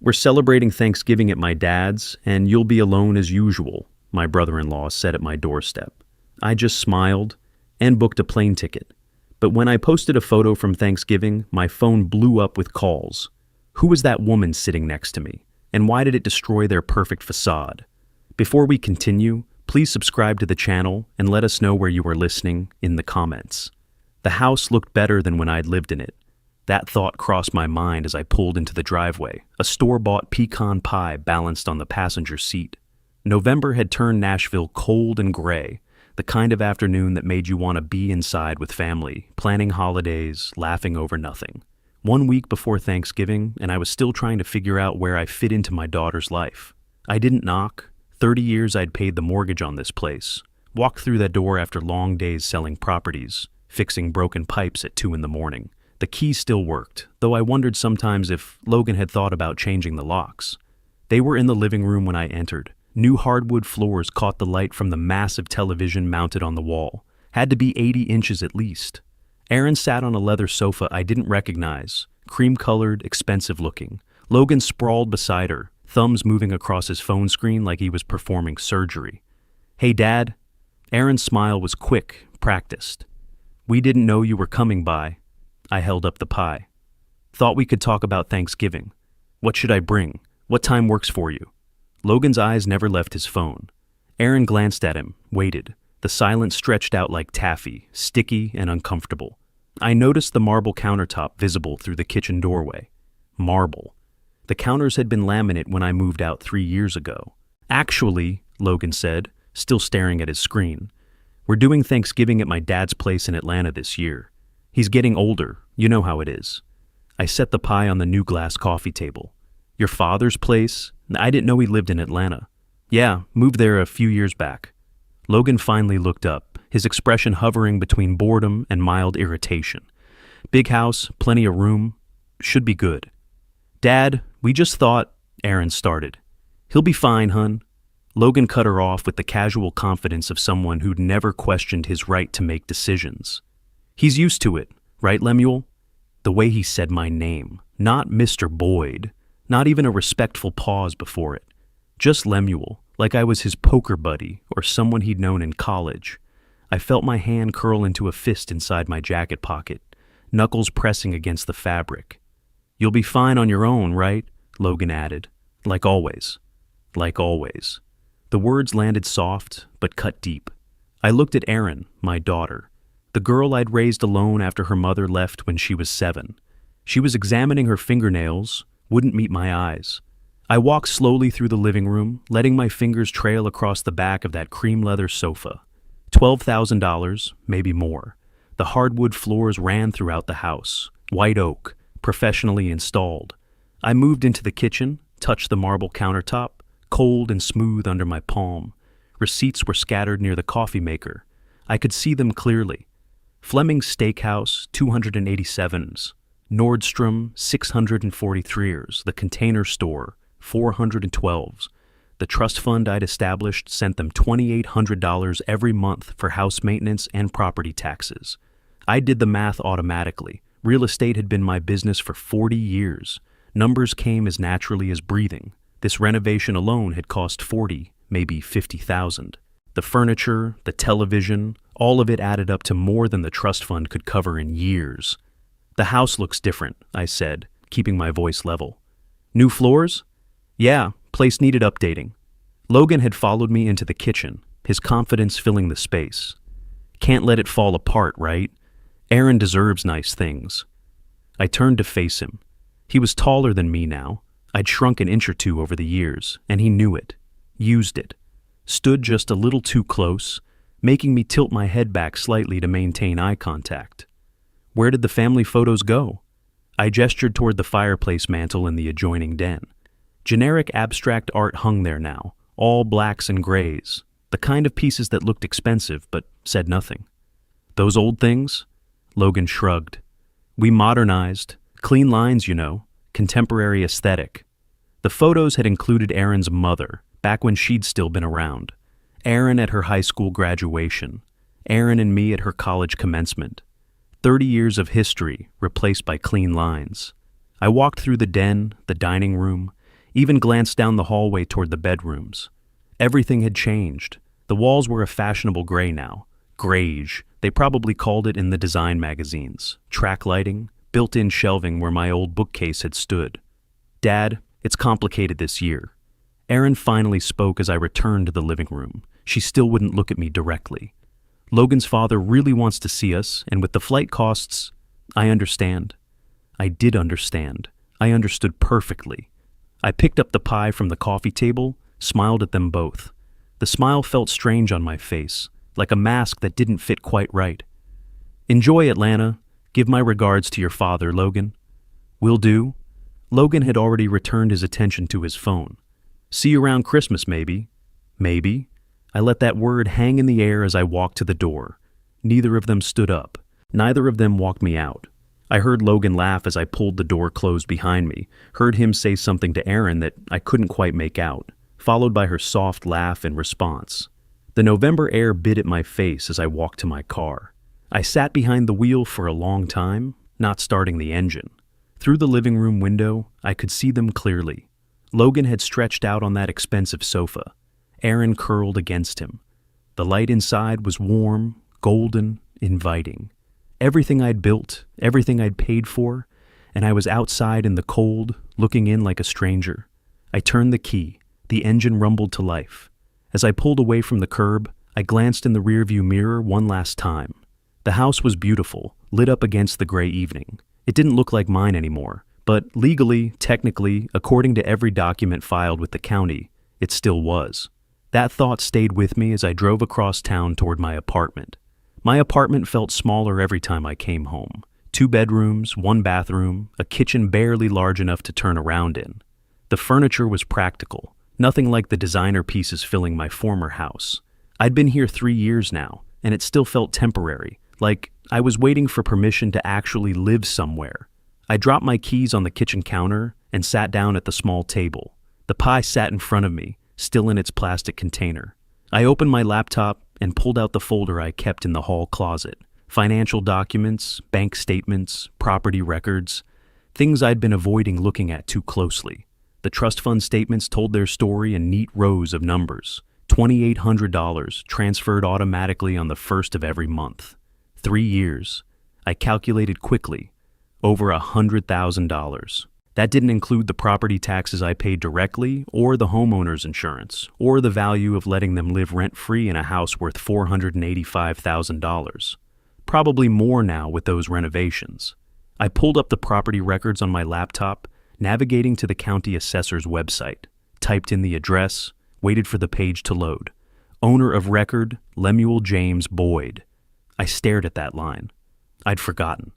We're celebrating Thanksgiving at my dad's, and you'll be alone as usual, my brother-in-law said at my doorstep. I just smiled and booked a plane ticket. But when I posted a photo from Thanksgiving, my phone blew up with calls. Who was that woman sitting next to me? And why did it destroy their perfect facade? Before we continue, please subscribe to the channel and let us know where you are listening in the comments. The house looked better than when I'd lived in it. That thought crossed my mind as I pulled into the driveway, a store-bought pecan pie balanced on the passenger seat. November had turned Nashville cold and gray, the kind of afternoon that made you want to be inside with family, planning holidays, laughing over nothing. 1 week before Thanksgiving, and I was still trying to figure out where I fit into my daughter's life. I didn't knock. 30 years I'd paid the mortgage on this place. Walked through that door after long days selling properties, fixing broken pipes at 2 in the morning. The key still worked, though I wondered sometimes if Logan had thought about changing the locks. They were in the living room when I entered. New hardwood floors caught the light from the massive television mounted on the wall. Had to be 80 inches at least. Aaron sat on a leather sofa I didn't recognize, cream-colored, expensive-looking. Logan sprawled beside her, thumbs moving across his phone screen like he was performing surgery. "Hey, Dad." Aaron's smile was quick, practiced. "We didn't know you were coming by." I held up the pie. "Thought we could talk about Thanksgiving. What should I bring? What time works for you?" Logan's eyes never left his phone. Aaron glanced at him, waited. The silence stretched out like taffy, sticky and uncomfortable. I noticed the marble countertop visible through the kitchen doorway. Marble. The counters had been laminate when I moved out 3 years ago. "Actually," Logan said, still staring at his screen, "we're doing Thanksgiving at my dad's place in Atlanta this year. He's getting older, you know how it is." I set the pie on the new glass coffee table. "Your father's place? I didn't know he lived in Atlanta." "Yeah, moved there a few years back." Logan finally looked up, his expression hovering between boredom and mild irritation. "Big house, plenty of room. Should be good." "Dad, we just thought," Aaron started. "He'll be fine, hun." Logan cut her off with the casual confidence of someone who'd never questioned his right to make decisions. "He's used to it, right, Lemuel?" The way he said my name, not Mr. Boyd, not even a respectful pause before it. Just Lemuel, like I was his poker buddy or someone he'd known in college. I felt my hand curl into a fist inside my jacket pocket, knuckles pressing against the fabric. "You'll be fine on your own, right?" Logan added. "Like always." Like always. The words landed soft, but cut deep. I looked at Erin, my daughter, the girl I'd raised alone after her mother left when she was 7. She was examining her fingernails, wouldn't meet my eyes. I walked slowly through the living room, letting my fingers trail across the back of that cream leather sofa. $12,000, maybe more. The hardwood floors ran throughout the house, white oak, professionally installed. I moved into the kitchen, touched the marble countertop, cold and smooth under my palm. Receipts were scattered near the coffee maker. I could see them clearly. Fleming's Steakhouse, 287s. Nordstrom, 643ers. The Container Store, 412s. The trust fund I'd established sent them $2,800 every month for house maintenance and property taxes. I did the math automatically. Real estate had been my business for 40 years. Numbers came as naturally as breathing. This renovation alone had cost 40, maybe 50,000. The furniture, the television, all of it added up to more than the trust fund could cover in years. "The house looks different," I said, keeping my voice level. "New floors?" "Yeah, place needed updating." Logan had followed me into the kitchen, his confidence filling the space. "Can't let it fall apart, right? Aaron deserves nice things." I turned to face him. He was taller than me now. I'd shrunk an inch or two over the years, and he knew it, used it. Stood just a little too close, making me tilt my head back slightly to maintain eye contact. "Where did the family photos go?" I gestured toward the fireplace mantel in the adjoining den. Generic abstract art hung there now, all blacks and grays, the kind of pieces that looked expensive but said nothing. "Those old things?" Logan shrugged. "We modernized. Clean lines, you know. Contemporary aesthetic." The photos had included Aaron's mother, back when she'd still been around. Aaron at her high school graduation. Aaron and me at her college commencement. 30 years of history replaced by clean lines. I walked through the den, the dining room, even glanced down the hallway toward the bedrooms. Everything had changed. The walls were a fashionable gray now. Grayish, they probably called it in the design magazines. Track lighting, built-in shelving where my old bookcase had stood. Dad, it's complicated this year. Erin finally spoke as I returned to the living room. She still wouldn't look at me directly. Logan's father really wants to see us, and with the flight costs, I understand. I did understand. I understood perfectly. I picked up the pie from the coffee table, smiled at them both. The smile felt strange on my face, like a mask that didn't fit quite right. Enjoy Atlanta. Give my regards to your father, Logan. Will do. Logan had already returned his attention to his phone. See you around Christmas, maybe. Maybe. I let that word hang in the air as I walked to the door. Neither of them stood up. Neither of them walked me out. I heard Logan laugh as I pulled the door closed behind me, heard him say something to Erin that I couldn't quite make out, followed by her soft laugh in response. The November air bit at my face as I walked to my car. I sat behind the wheel for a long time, not starting the engine. Through the living room window, I could see them clearly. Logan had stretched out on that expensive sofa. Erin curled against him. The light inside was warm, golden, inviting. Everything I'd built, everything I'd paid for, and I was outside in the cold, looking in like a stranger. I turned the key. The engine rumbled to life. As I pulled away from the curb, I glanced in the rearview mirror one last time. The house was beautiful, lit up against the gray evening. It didn't look like mine anymore, but legally, technically, according to every document filed with the county, it still was. That thought stayed with me as I drove across town toward my apartment. My apartment felt smaller every time I came home. 2 bedrooms, 1 bathroom, a kitchen barely large enough to turn around in. The furniture was practical, nothing like the designer pieces filling my former house. I'd been here 3 years now, and it still felt temporary, like I was waiting for permission to actually live somewhere. I dropped my keys on the kitchen counter and sat down at the small table. The pie sat in front of me, still in its plastic container. I opened my laptop and pulled out the folder I kept in the hall closet. Financial documents, bank statements, property records, things I'd been avoiding looking at too closely. The trust fund statements told their story in neat rows of numbers. $2,800 transferred automatically on the first of every month. 3 years. I calculated quickly. Over $100,000. That didn't include the property taxes I paid directly, or the homeowner's insurance, or the value of letting them live rent-free in a house worth $485,000. Probably more now with those renovations. I pulled up the property records on my laptop, navigating to the county assessor's website, typed in the address, waited for the page to load. Owner of record, Lemuel James Boyd. I stared at that line. I'd forgotten.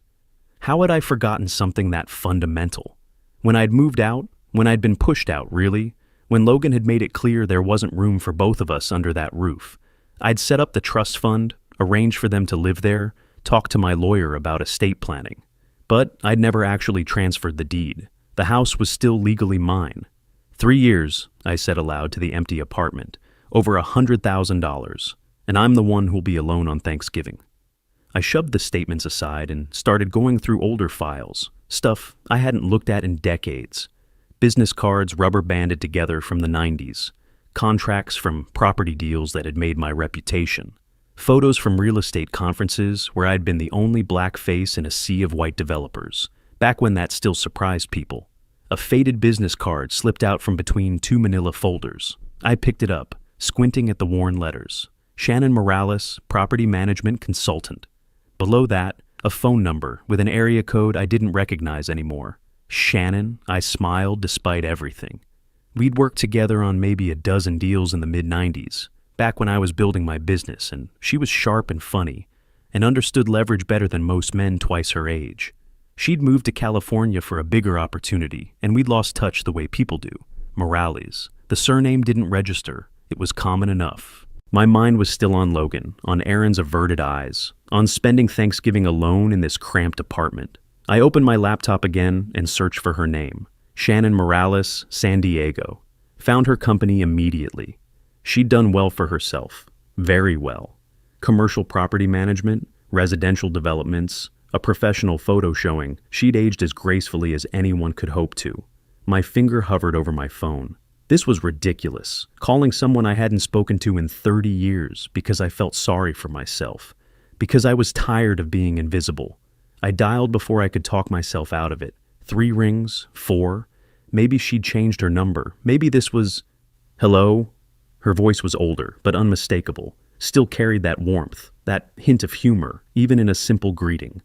How had I forgotten something that fundamental? When I'd moved out, when I'd been pushed out, really, when Logan had made it clear there wasn't room for both of us under that roof, I'd set up the trust fund, arranged for them to live there, talked to my lawyer about estate planning. But I'd never actually transferred the deed. The house was still legally mine. 3 years, I said aloud to the empty apartment, over $100,000, and I'm the one who'll be alone on Thanksgiving. I shoved the statements aside and started going through older files, stuff I hadn't looked at in decades. Business cards rubber banded together from the 90s, contracts from property deals that had made my reputation, photos from real estate conferences where I'd been the only black face in a sea of white developers, back when that still surprised people. A faded business card slipped out from between 2 manila folders. I picked it up, squinting at the worn letters. Shannon Morales, property management consultant. Below that, a phone number with an area code I didn't recognize anymore. Shannon, I smiled despite everything. We'd worked together on maybe a dozen deals in the mid-90s, back when I was building my business, and she was sharp and funny, and understood leverage better than most men twice her age. She'd moved to California for a bigger opportunity, and we'd lost touch the way people do. Morales. The surname didn't register. It was common enough. My mind was still on Logan, on Erin's averted eyes, on spending Thanksgiving alone in this cramped apartment. I opened my laptop again and searched for her name. Shannon Morales, San Diego. Found her company immediately. She'd done well for herself. Very well. Commercial property management, residential developments, a professional photo showing she'd aged as gracefully as anyone could hope to. My finger hovered over my phone. This was ridiculous, calling someone I hadn't spoken to in 30 years because I felt sorry for myself, because I was tired of being invisible. I dialed before I could talk myself out of it. 3 rings, 4. Maybe she'd changed her number. Maybe this was... Hello? Her voice was older, but unmistakable. Still carried that warmth, that hint of humor, even in a simple greeting.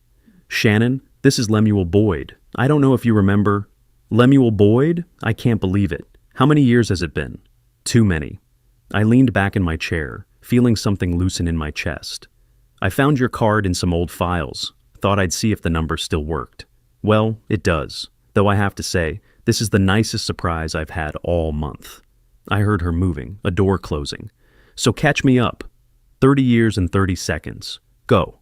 Shannon, this is Lemuel Boyd. I don't know if you remember... Lemuel Boyd? I can't believe it. How many years has it been? Too many. I leaned back in my chair, feeling something loosen in my chest. I found your card in some old files. Thought I'd see if the number still worked. Well, it does. Though I have to say, this is the nicest surprise I've had all month. I heard her moving, a door closing. So catch me up. 30 years and 30 seconds. Go.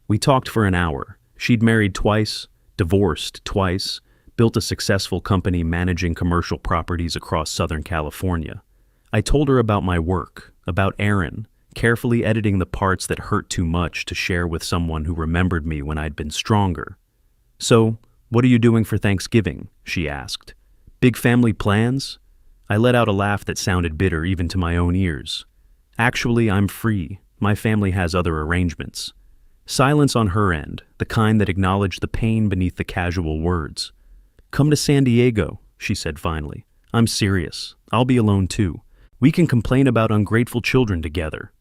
We talked for an hour. She'd married twice, divorced twice, built a successful company managing commercial properties across Southern California. I told her about my work, about Aaron, carefully editing the parts that hurt too much to share with someone who remembered me when I'd been stronger. So, what are you doing for Thanksgiving? She asked. Big family plans? I let out a laugh that sounded bitter even to my own ears. Actually, I'm free. My family has other arrangements. Silence on her end, the kind that acknowledged the pain beneath the casual words. Come to San Diego, she said finally. I'm serious. I'll be alone too. We can complain about ungrateful children together.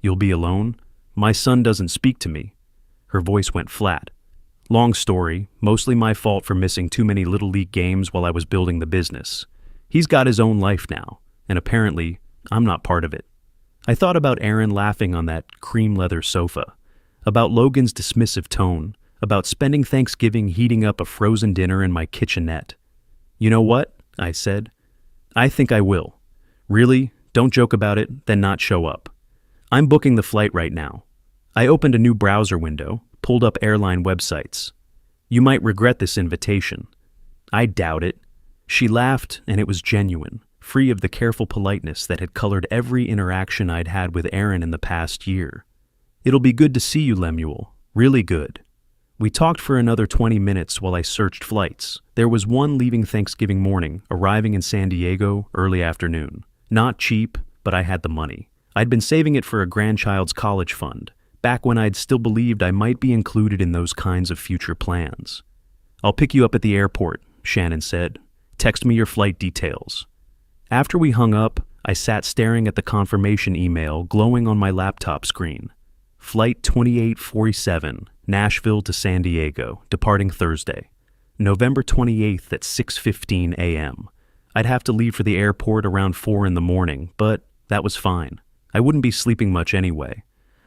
You'll be alone? My son doesn't speak to me. Her voice went flat. Long story, mostly my fault for missing too many Little League games while I was building the business. He's got his own life now, and apparently, I'm not part of it. I thought about Aaron laughing on that cream leather sofa, about Logan's dismissive tone, about spending Thanksgiving heating up a frozen dinner in my kitchenette. You know what? I said. I think I will. Really? Don't joke about it, then not show up. I'm booking the flight right now. I opened a new browser window, pulled up airline websites. You might regret this invitation. I doubt it. She laughed, and it was genuine, free of the careful politeness that had colored every interaction I'd had with Aaron in the past year. It'll be good to see you, Lemuel. Really good. We talked for another 20 minutes while I searched flights. There was one leaving Thanksgiving morning, arriving in San Diego early afternoon. Not cheap, but I had the money. I'd been saving it for a grandchild's college fund, back when I'd still believed I might be included in those kinds of future plans. I'll pick you up at the airport, Shannon said. Text me your flight details. After we hung up, I sat staring at the confirmation email glowing on my laptop screen. Flight 2847, Nashville to San Diego, departing Thursday, November 28th at 6:15 a.m. I'd have to leave for the airport around 4 in the morning, but that was fine. I wouldn't be sleeping much anyway.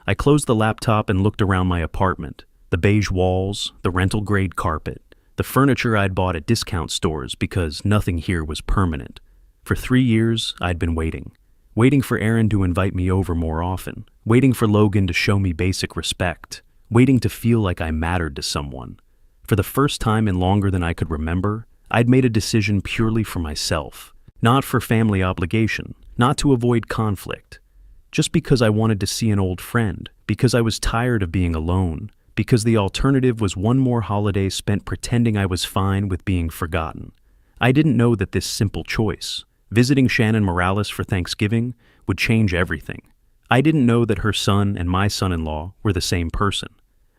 I closed the laptop and looked around my apartment. The beige walls, the rental-grade carpet, the furniture I'd bought at discount stores because nothing here was permanent. For 3 years, I'd been waiting for Aaron to invite me over more often, waiting for Logan to show me basic respect, waiting to feel like I mattered to someone. For the first time in longer than I could remember, I'd made a decision purely for myself, not for family obligation, not to avoid conflict, just because I wanted to see an old friend, because I was tired of being alone, because the alternative was one more holiday spent pretending I was fine with being forgotten. I didn't know that this simple choice, visiting Shannon Morales for Thanksgiving, would change everything. I didn't know that her son and my son-in-law were the same person.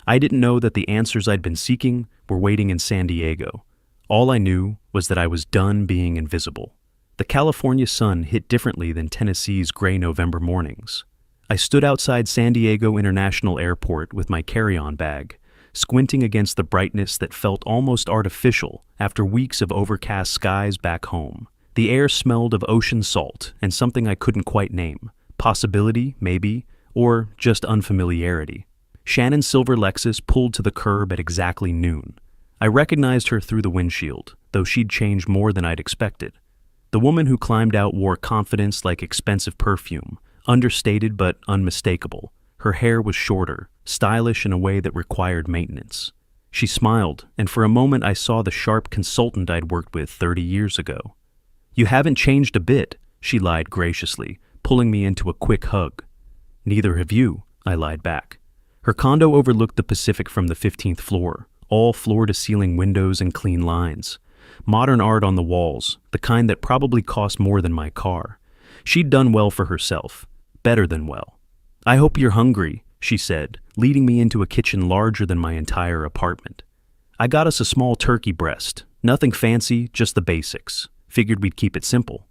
I didn't know that the answers I'd been seeking were waiting in San Diego. All I knew was that I was done being invisible. The California sun hit differently than Tennessee's gray November mornings. I stood outside San Diego International Airport with my carry-on bag, squinting against the brightness that felt almost artificial after weeks of overcast skies back home. The air smelled of ocean salt and something I couldn't quite name. Possibility, maybe, or just unfamiliarity. Shannon's silver Lexus pulled to the curb at exactly noon. I recognized her through the windshield, though she'd changed more than I'd expected. The woman who climbed out wore confidence like expensive perfume, understated but unmistakable. Her hair was shorter, stylish in a way that required maintenance. She smiled, and for a moment I saw the sharp consultant I'd worked with 30 years ago. You haven't changed a bit, she lied graciously, pulling me into a quick hug. Neither have you, I lied back. Her condo overlooked the Pacific from the 15th floor, all floor-to-ceiling windows and clean lines. modern art on the walls, the kind that probably cost more than my car. She'd done well for herself, better than well. "I hope you're hungry," she said, leading me into a kitchen larger than my entire apartment. I got us a small turkey breast, nothing fancy, just the basics. Figured we'd keep it simple.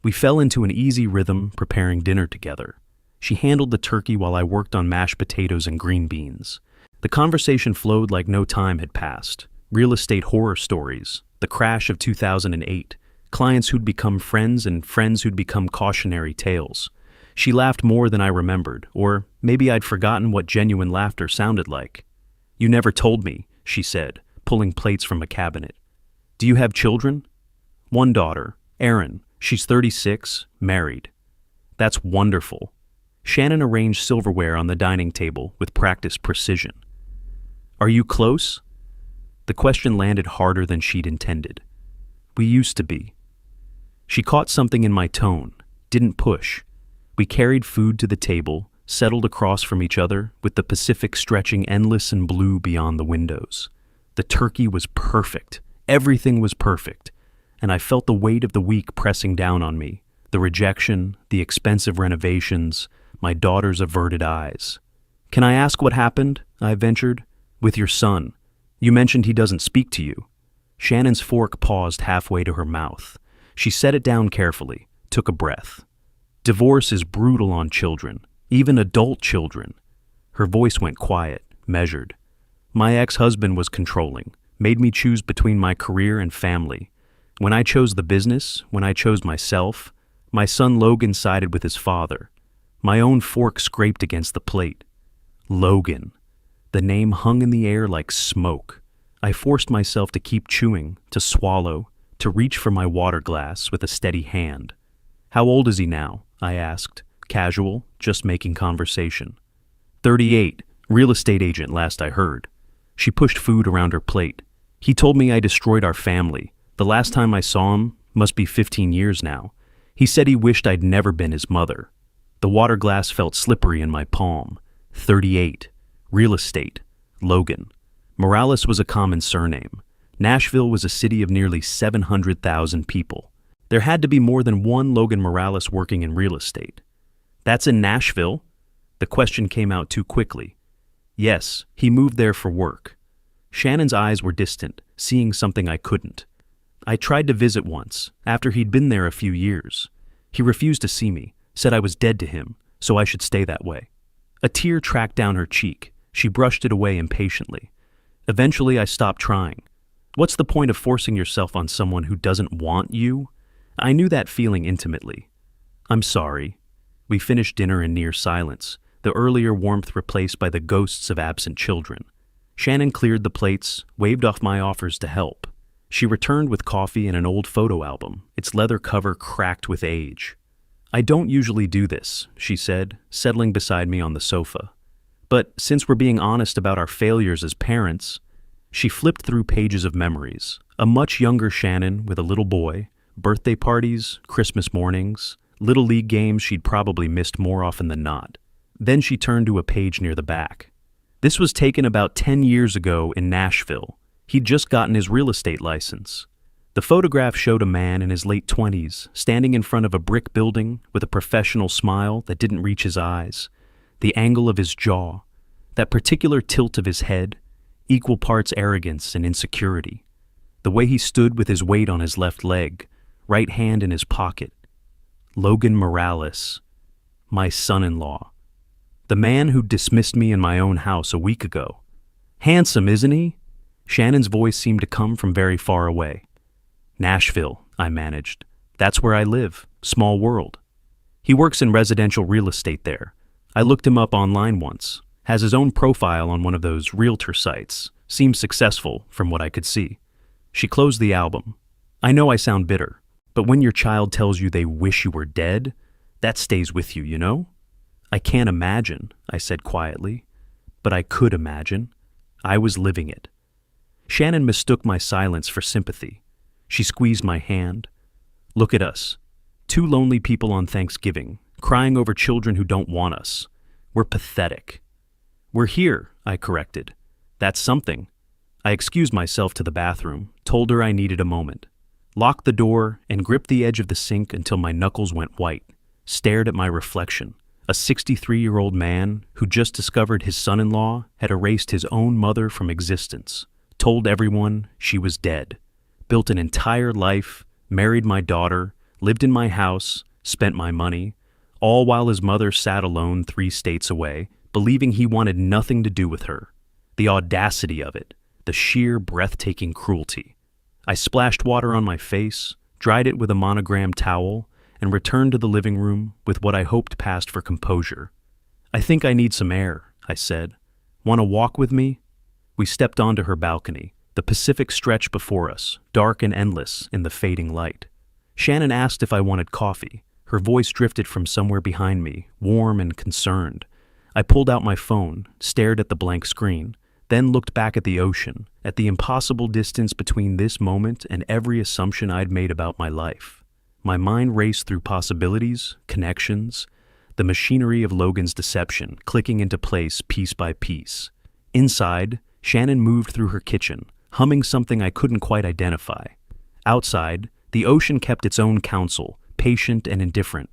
We fell into an easy rhythm preparing dinner together. She handled the turkey while I worked on mashed potatoes and green beans. The conversation flowed like no time had passed. Real estate horror stories, the crash of 2008, clients who'd become friends and friends who'd become cautionary tales. She laughed more than I remembered, or maybe I'd forgotten what genuine laughter sounded like. "You never told me," she said, pulling plates from a cabinet. "Do you have children?" "One daughter, Erin. She's 36, married." "That's wonderful." Shannon arranged silverware on the dining table with practiced precision. "Are you close?" The question landed harder than she'd intended. "We used to be." She caught something in my tone, didn't push. We carried food to the table, settled across from each other, with the Pacific stretching endless and blue beyond the windows. The turkey was perfect. Everything was perfect. And I felt the weight of the week pressing down on me. The rejection, the expensive renovations, my daughter's averted eyes. "Can I ask what happened?" I ventured. "With your son. You mentioned he doesn't speak to you." Shannon's fork paused halfway to her mouth. She set it down carefully, took a breath. "Divorce is brutal on children, even adult children." Her voice went quiet, measured. "My ex-husband was controlling, made me choose between my career and family. When I chose the business, when I chose myself, my son Logan sided with his father. My own fork scraped against the plate. Logan. The name hung in the air like smoke. I forced myself to keep chewing, to swallow, to reach for my water glass with a steady hand. "How old is he now?" I asked, casual, just making conversation. 38, real estate agent last I heard. She pushed food around her plate. "He told me I destroyed our family. The last time I saw him, must be 15 years now. He said he wished I'd never been his mother." The water glass felt slippery in my palm. 38. Real estate. Logan. Morales was a common surname. Nashville was a city of nearly 700,000 people. There had to be more than one Logan Morales working in real estate. "That's in Nashville?" The question came out too quickly. "Yes, he moved there for work." Shannon's eyes were distant, seeing something I couldn't. "I tried to visit once, after he'd been there a few years. He refused to see me, said I was dead to him, so I should stay that way." A tear tracked down her cheek. She brushed it away impatiently. Eventually, I stopped trying. What's the point of forcing yourself on someone who doesn't want you? I knew that feeling intimately. "I'm sorry." We finished dinner in near silence, the earlier warmth replaced by the ghosts of absent children. Shannon cleared the plates, waved off my offers to help. She returned with coffee and an old photo album, its leather cover cracked with age. "I don't usually do this," she said, settling beside me on the sofa. "But since we're being honest about our failures as parents..." She flipped through pages of memories. A much younger Shannon with a little boy, birthday parties, Christmas mornings, little league games she'd probably missed more often than not. Then she turned to a page near the back. This was taken about 10 years ago in Nashville. He'd just gotten his real estate license. The photograph showed a man in his late 20s, standing in front of a brick building with a professional smile that didn't reach his eyes. The angle of his jaw, that particular tilt of his head, equal parts arrogance and insecurity. The way he stood with his weight on his left leg, right hand in his pocket. Logan Morales, my son-in-law. The man who dismissed me in my own house a week ago. "Handsome, isn't he?" Shannon's voice seemed to come from very far away. "Nashville," I managed. "That's where I live. Small world." "He works in residential real estate there. I looked him up online once. Has his own profile on one of those realtor sites. Seems successful, from what I could see." She closed the album. "I know I sound bitter, but when your child tells you they wish you were dead, that stays with you, you know?" "I can't imagine," I said quietly. But I could imagine. I was living it. Shannon mistook my silence for sympathy. She squeezed my hand. "Look at us. Two lonely people on Thanksgiving, crying over children who don't want us. We're pathetic." "We're here," I corrected. "That's something." I excused myself to the bathroom, told her I needed a moment, locked the door, and gripped the edge of the sink until my knuckles went white, stared at my reflection, a 63-year-old man who just discovered his son-in-law had erased his own mother from existence, told everyone she was dead, built an entire life, married my daughter, lived in my house, spent my money, all while his mother sat alone 3 states away, believing he wanted nothing to do with her. The audacity of it, the sheer breathtaking cruelty. I splashed water on my face, dried it with a monogrammed towel, and returned to the living room with what I hoped passed for composure. "I think I need some air," I said. "Want to walk with me?" We stepped onto her balcony. The Pacific stretched before us, dark and endless in the fading light. Shannon asked if I wanted coffee. Her voice drifted from somewhere behind me, warm and concerned. I pulled out my phone, stared at the blank screen, then looked back at the ocean, at the impossible distance between this moment and every assumption I'd made about my life. My mind raced through possibilities, connections, the machinery of Logan's deception clicking into place piece by piece. Inside, Shannon moved through her kitchen, humming something I couldn't quite identify. Outside, the ocean kept its own counsel, patient and indifferent.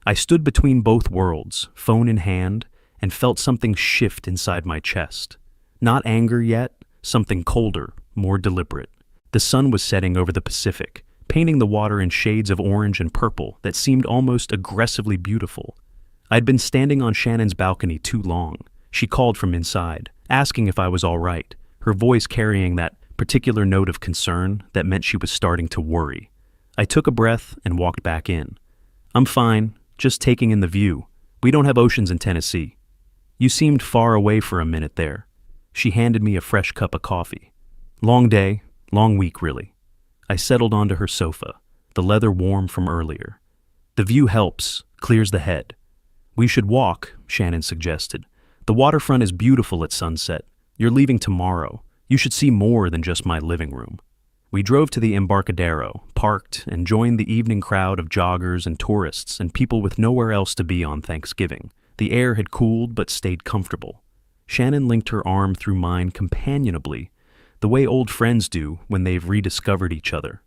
I stood between both worlds, phone in hand, and felt something shift inside my chest. Not anger yet, something colder, more deliberate. The sun was setting over the Pacific, painting the water in shades of orange and purple that seemed almost aggressively beautiful. I'd been standing on Shannon's balcony too long. She called from inside, asking if I was all right, her voice carrying that particular note of concern that meant she was starting to worry. I took a breath and walked back in. "I'm fine, just taking in the view. We don't have oceans in Tennessee." "You seemed far away for a minute there." She handed me a fresh cup of coffee. "Long day, long week really." I settled onto her sofa, the leather warm from earlier. "The view helps, clears the head." "We should walk," Shannon suggested. "The waterfront is beautiful at sunset. You're leaving tomorrow. You should see more than just my living room." We drove to the Embarcadero, parked, and joined the evening crowd of joggers and tourists and people with nowhere else to be on Thanksgiving. The air had cooled but stayed comfortable. Shannon linked her arm through mine companionably, the way old friends do when they've rediscovered each other.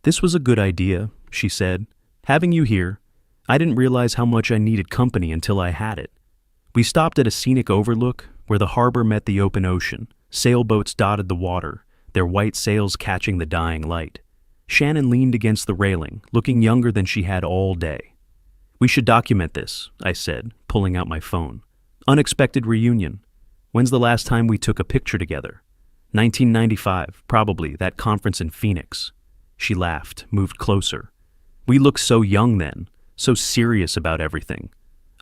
"This was a good idea," she said. "Having you here, I didn't realize how much I needed company until I had it." We stopped at a scenic overlook where the harbor met the open ocean. Sailboats dotted the water, their white sails catching the dying light. Shannon leaned against the railing, looking younger than she had all day. "We should document this," I said, pulling out my phone. "Unexpected reunion. When's the last time we took a picture together?" 1995, probably, that conference in Phoenix." She laughed, moved closer. "We looked so young then, so serious about everything."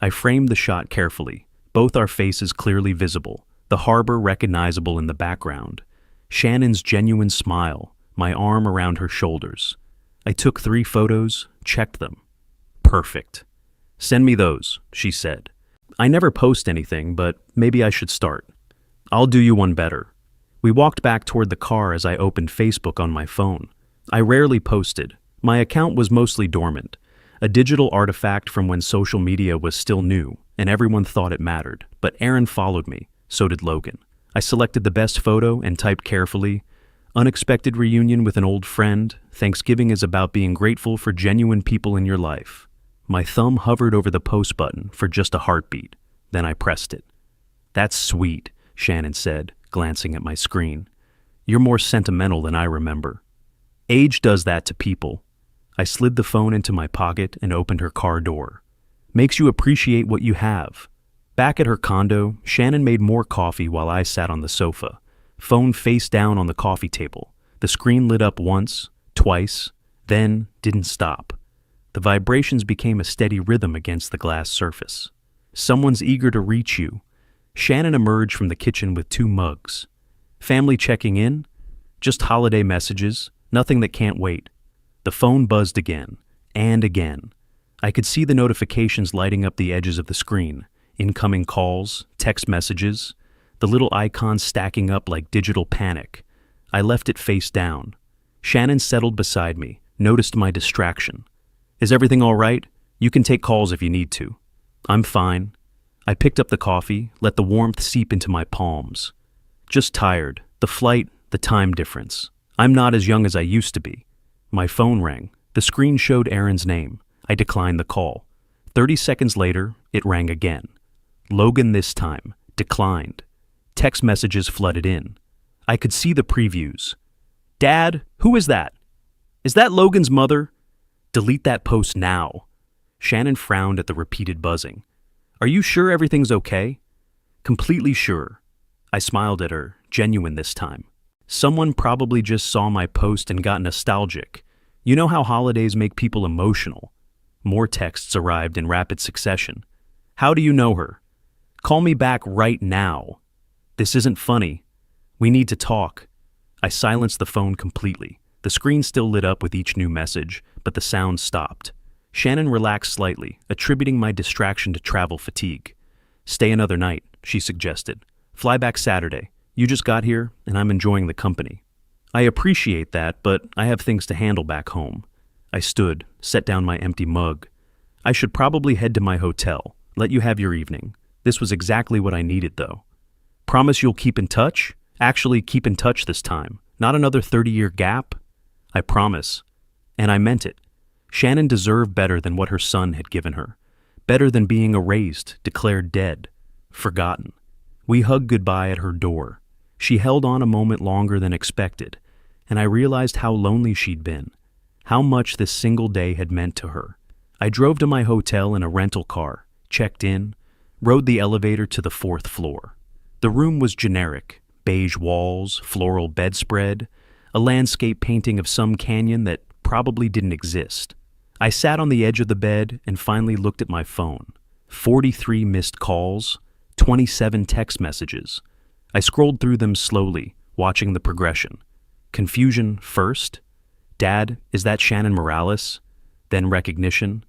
I framed the shot carefully, both our faces clearly visible, the harbor recognizable in the background. Shannon's genuine smile, my arm around her shoulders. I took 3 photos, checked them. "Perfect. Send me those," she said. "I never post anything, but maybe I should start." "I'll do you one better." We walked back toward the car as I opened Facebook on my phone. I rarely posted. My account was mostly dormant, a digital artifact from when social media was still new, and everyone thought it mattered. But Aaron followed me, so did Logan. I selected the best photo and typed carefully, "Unexpected reunion with an old friend. Thanksgiving is about being grateful for genuine people in your life." My thumb hovered over the post button for just a heartbeat. Then I pressed it. "That's sweet," Shannon said, glancing at my screen. "You're more sentimental than I remember." Age does that to people. I slid the phone into my pocket and opened her car door. "Makes you appreciate what you have." Back at her condo, Shannon made more coffee while I sat on the sofa, phone face down on the coffee table. The screen lit up once, twice, then didn't stop. The vibrations became a steady rhythm against the glass surface. "Someone's eager to reach you." Shannon emerged from the kitchen with 2 mugs. "Family checking in?" "Just holiday messages, nothing that can't wait." The phone buzzed again, and again. I could see the notifications lighting up the edges of the screen. Incoming calls, text messages, the little icons stacking up like digital panic. I left it face down. Shannon settled beside me, noticed my distraction. "Is everything all right? You can take calls if you need to." "I'm fine." I picked up the coffee, let the warmth seep into my palms. "Just tired. The flight, The time difference. I'm not as young as I used to be. My phone rang. The screen showed Aaron's name. I declined the call. 30 seconds later, it rang again. Logan this time. Declined. Text messages flooded in. I could see the previews. Dad, who is that? Is that Logan's mother? Delete that post now. Shannon frowned at the repeated buzzing. Are you sure everything's okay? Completely sure. I smiled at her, genuine this time. Someone probably just saw my post and got nostalgic. You know how holidays make people emotional. More texts arrived in rapid succession. How do you know her? Call me back right now. This isn't funny. We need to talk. I silenced the phone completely. The screen still lit up with each new message, but the sound stopped. Shannon relaxed slightly, attributing my distraction to travel fatigue. Stay another night, she suggested. Fly back Saturday. You just got here, and I'm enjoying the company. I appreciate that, but I have things to handle back home. I stood, set down my empty mug. I should probably head to my hotel. Let you have your evening. This was exactly what I needed, though. Promise you'll keep in touch? Actually, keep in touch this time. Not another 30-year gap? I promise. And I meant it. Shannon deserved better than what her son had given her. Better than being erased, declared dead, forgotten. We hugged goodbye at her door. She held on a moment longer than expected, and I realized how lonely she'd been, how much this single day had meant to her. I drove to my hotel in a rental car, checked in, rode the elevator to the 4th floor. The room was generic, beige walls, floral bedspread, a landscape painting of some canyon that probably didn't exist. I sat on the edge of the bed and finally looked at my phone. 43 missed calls, 27 text messages. I scrolled through them slowly, watching the progression. Confusion first. Dad, is that Shannon Morales? Then recognition.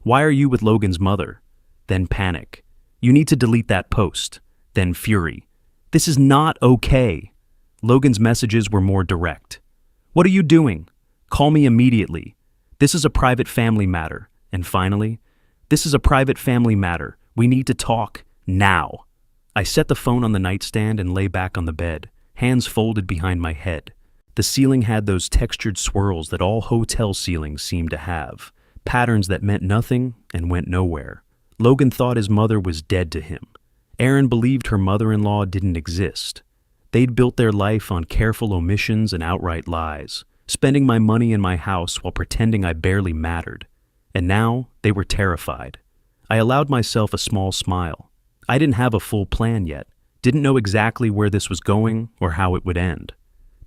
Why are you with Logan's mother? Then panic. You need to delete that post. Then fury. This is not okay. Logan's messages were more direct. What are you doing? Call me immediately. This is a private family matter. And finally, this is a private family matter. We need to talk now. I set the phone on the nightstand and lay back on the bed, hands folded behind my head. The ceiling had those textured swirls that all hotel ceilings seem to have, patterns that meant nothing and went nowhere. Logan thought his mother was dead to him. Aaron believed her mother-in-law didn't exist. They'd built their life on careful omissions and outright lies, spending my money in my house while pretending I barely mattered. And now they were terrified. I allowed myself a small smile. I didn't have a full plan yet, didn't know exactly where this was going or how it would end.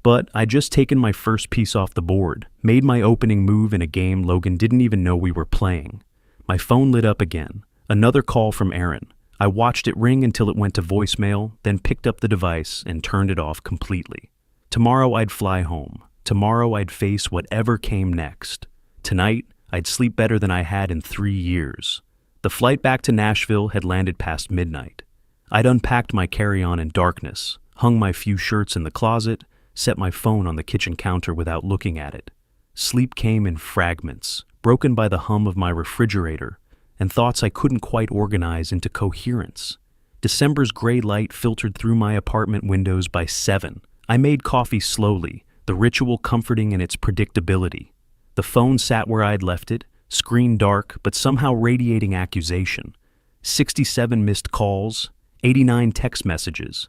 But I'd just taken my first piece off the board, made my opening move in a game Logan didn't even know we were playing. My phone lit up again. Another call from Aaron. I watched it ring until it went to voicemail, then picked up the device and turned it off completely. Tomorrow I'd fly home. Tomorrow I'd face whatever came next. Tonight, I'd sleep better than I had in 3 years. The flight back to Nashville had landed past midnight. I'd unpacked my carry-on in darkness, hung my few shirts in the closet, set my phone on the kitchen counter without looking at it. Sleep came in fragments, broken by the hum of my refrigerator, and thoughts I couldn't quite organize into coherence. December's gray light filtered through my apartment windows by 7. I made coffee slowly, the ritual comforting in its predictability. The phone sat where I'd left it, screen dark but somehow radiating accusation. 67 missed calls, 89 text messages.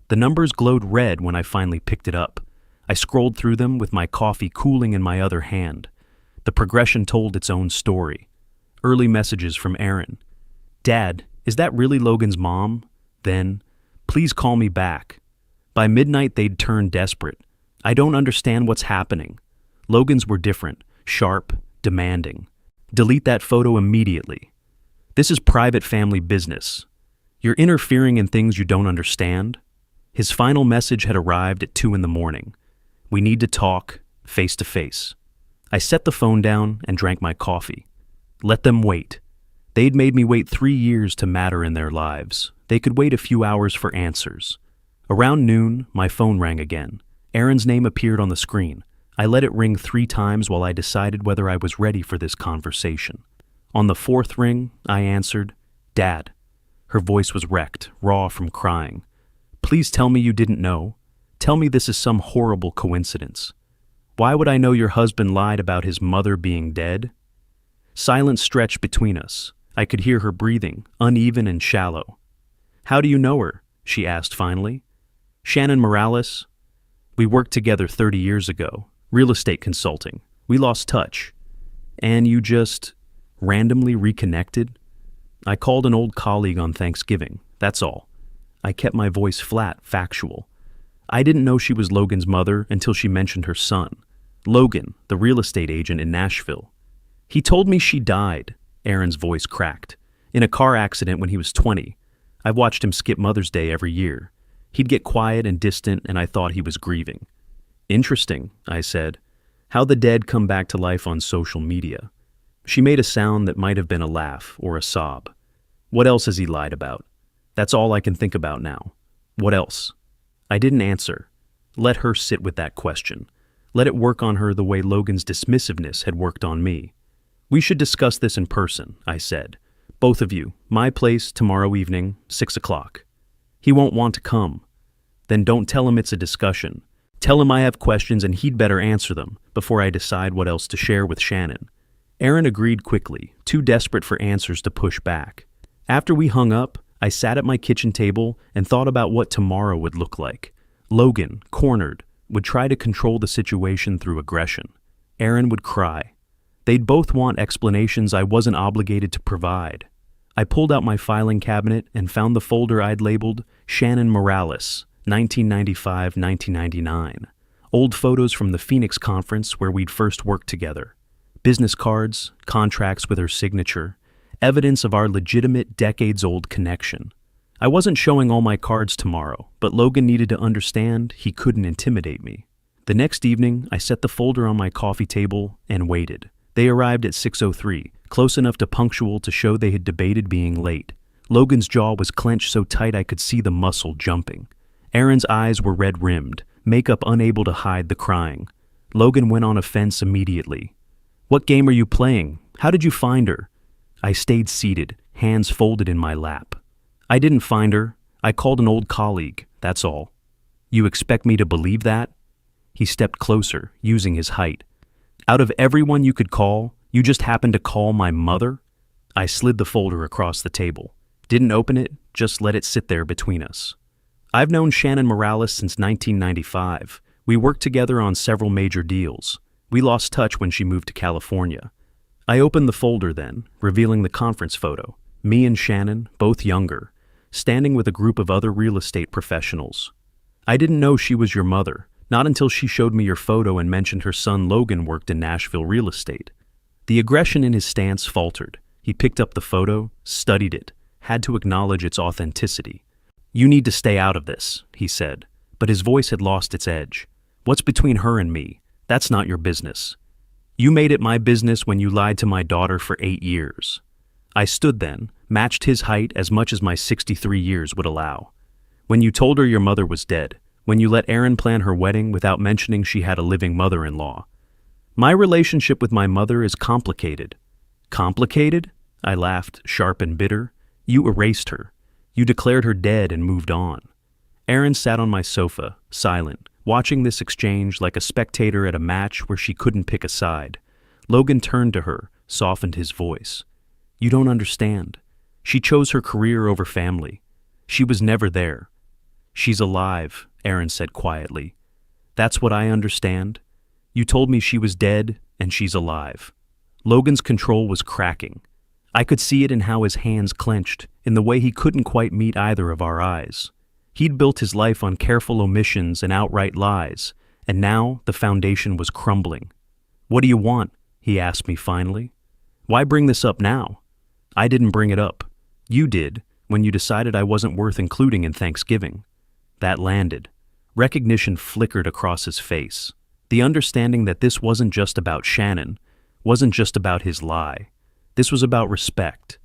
The numbers glowed red when I finally picked it up. I scrolled through them with my coffee cooling in my other hand. The progression told its own story. Early messages from Aaron. Dad, is that really Logan's mom? Then, please call me back. By midnight, they'd turned desperate. I don't understand what's happening. Logan's were different, sharp, demanding. Delete that photo immediately. This is private family business. You're interfering in things you don't understand. His final message had arrived at 2 a.m. We need to talk, face to face. I set the phone down and drank my coffee. Let them wait. They'd made me wait 3 years to matter in their lives. They could wait a few hours for answers. Around noon, my phone rang again. Aaron's name appeared on the screen. I let it ring 3 times while I decided whether I was ready for this conversation. On the 4th ring, I answered, Dad. Her voice was wrecked, raw from crying. Please tell me you didn't know. Tell me this is some horrible coincidence. Why would I know your husband lied about his mother being dead? Silence stretched between us. I could hear her breathing, uneven and shallow. How do you know her? She asked finally. Shannon Morales. We worked together 30 years ago. Real estate consulting. We lost touch. And you just randomly reconnected? I called an old colleague on Thanksgiving, that's all. I kept my voice flat, factual. I didn't know she was Logan's mother until she mentioned her son. Logan, the real estate agent in Nashville. He told me she died, Aaron's voice cracked, in a car accident when he was 20. I've watched him skip Mother's Day every year. He'd get quiet and distant, and I thought he was grieving. Interesting, I said. How the dead come back to life on social media. She made a sound that might have been a laugh or a sob. What else has he lied about? That's all I can think about now. What else? I didn't answer. Let her sit with that question. Let it work on her the way Logan's dismissiveness had worked on me. We should discuss this in person, I said. Both of you, my place tomorrow evening, 6 o'clock. He won't want to come. Then don't tell him it's a discussion. Tell him I have questions and he'd better answer them before I decide what else to share with Shannon. Aaron agreed quickly, too desperate for answers to push back. After we hung up, I sat at my kitchen table and thought about what tomorrow would look like. Logan, cornered, would try to control the situation through aggression. Aaron would cry. They'd both want explanations I wasn't obligated to provide. I pulled out my filing cabinet and found the folder I'd labeled Shannon Morales, 1995-1999. Old photos from the Phoenix conference where we'd first worked together. Business cards, contracts with her signature, evidence of our legitimate decades-old connection. I wasn't showing all my cards tomorrow, but Logan needed to understand he couldn't intimidate me. The next evening, I set the folder on my coffee table and waited. They arrived at 6:03, close enough to punctual to show they had debated being late. Logan's jaw was clenched so tight I could see the muscle jumping. Aaron's eyes were red-rimmed, makeup unable to hide the crying. Logan went on offense immediately. What game are you playing? How did you find her? I stayed seated, hands folded in my lap. I didn't find her. I called an old colleague, that's all. You expect me to believe that? He stepped closer, using his height. Out of everyone you could call, you just happened to call my mother? I slid the folder across the table. Didn't open it, just let it sit there between us. I've known Shannon Morales since 1995. We worked together on several major deals. We lost touch when she moved to California. I opened the folder then, revealing the conference photo. Me and Shannon, both younger, standing with a group of other real estate professionals. I didn't know she was your mother, not until she showed me your photo and mentioned her son Logan worked in Nashville real estate. The aggression in his stance faltered. He picked up the photo, studied it, had to acknowledge its authenticity. You need to stay out of this, he said, but his voice had lost its edge. What's between her and me? That's not your business. You made it my business when you lied to my daughter for 8 years. I stood then, matched his height as much as my 63 years would allow. When you told her your mother was dead, when you let Aaron plan her wedding without mentioning she had a living mother-in-law. My relationship with my mother is complicated. Complicated? I laughed, sharp and bitter. You erased her. You declared her dead and moved on. Aaron sat on my sofa, silent, watching this exchange like a spectator at a match where she couldn't pick a side. Logan turned to her, softened his voice. You don't understand. She chose her career over family. She was never there. She's alive, Aaron said quietly. That's what I understand. You told me she was dead, and she's alive. Logan's control was cracking. I could see it in how his hands clenched, in the way he couldn't quite meet either of our eyes. He'd built his life on careful omissions and outright lies, and now the foundation was crumbling. What do you want? He asked me finally. Why bring this up now? I didn't bring it up. You did, when you decided I wasn't worth including in Thanksgiving. That landed. Recognition flickered across his face. The understanding that this wasn't just about Shannon, wasn't just about his lie. This was about respect,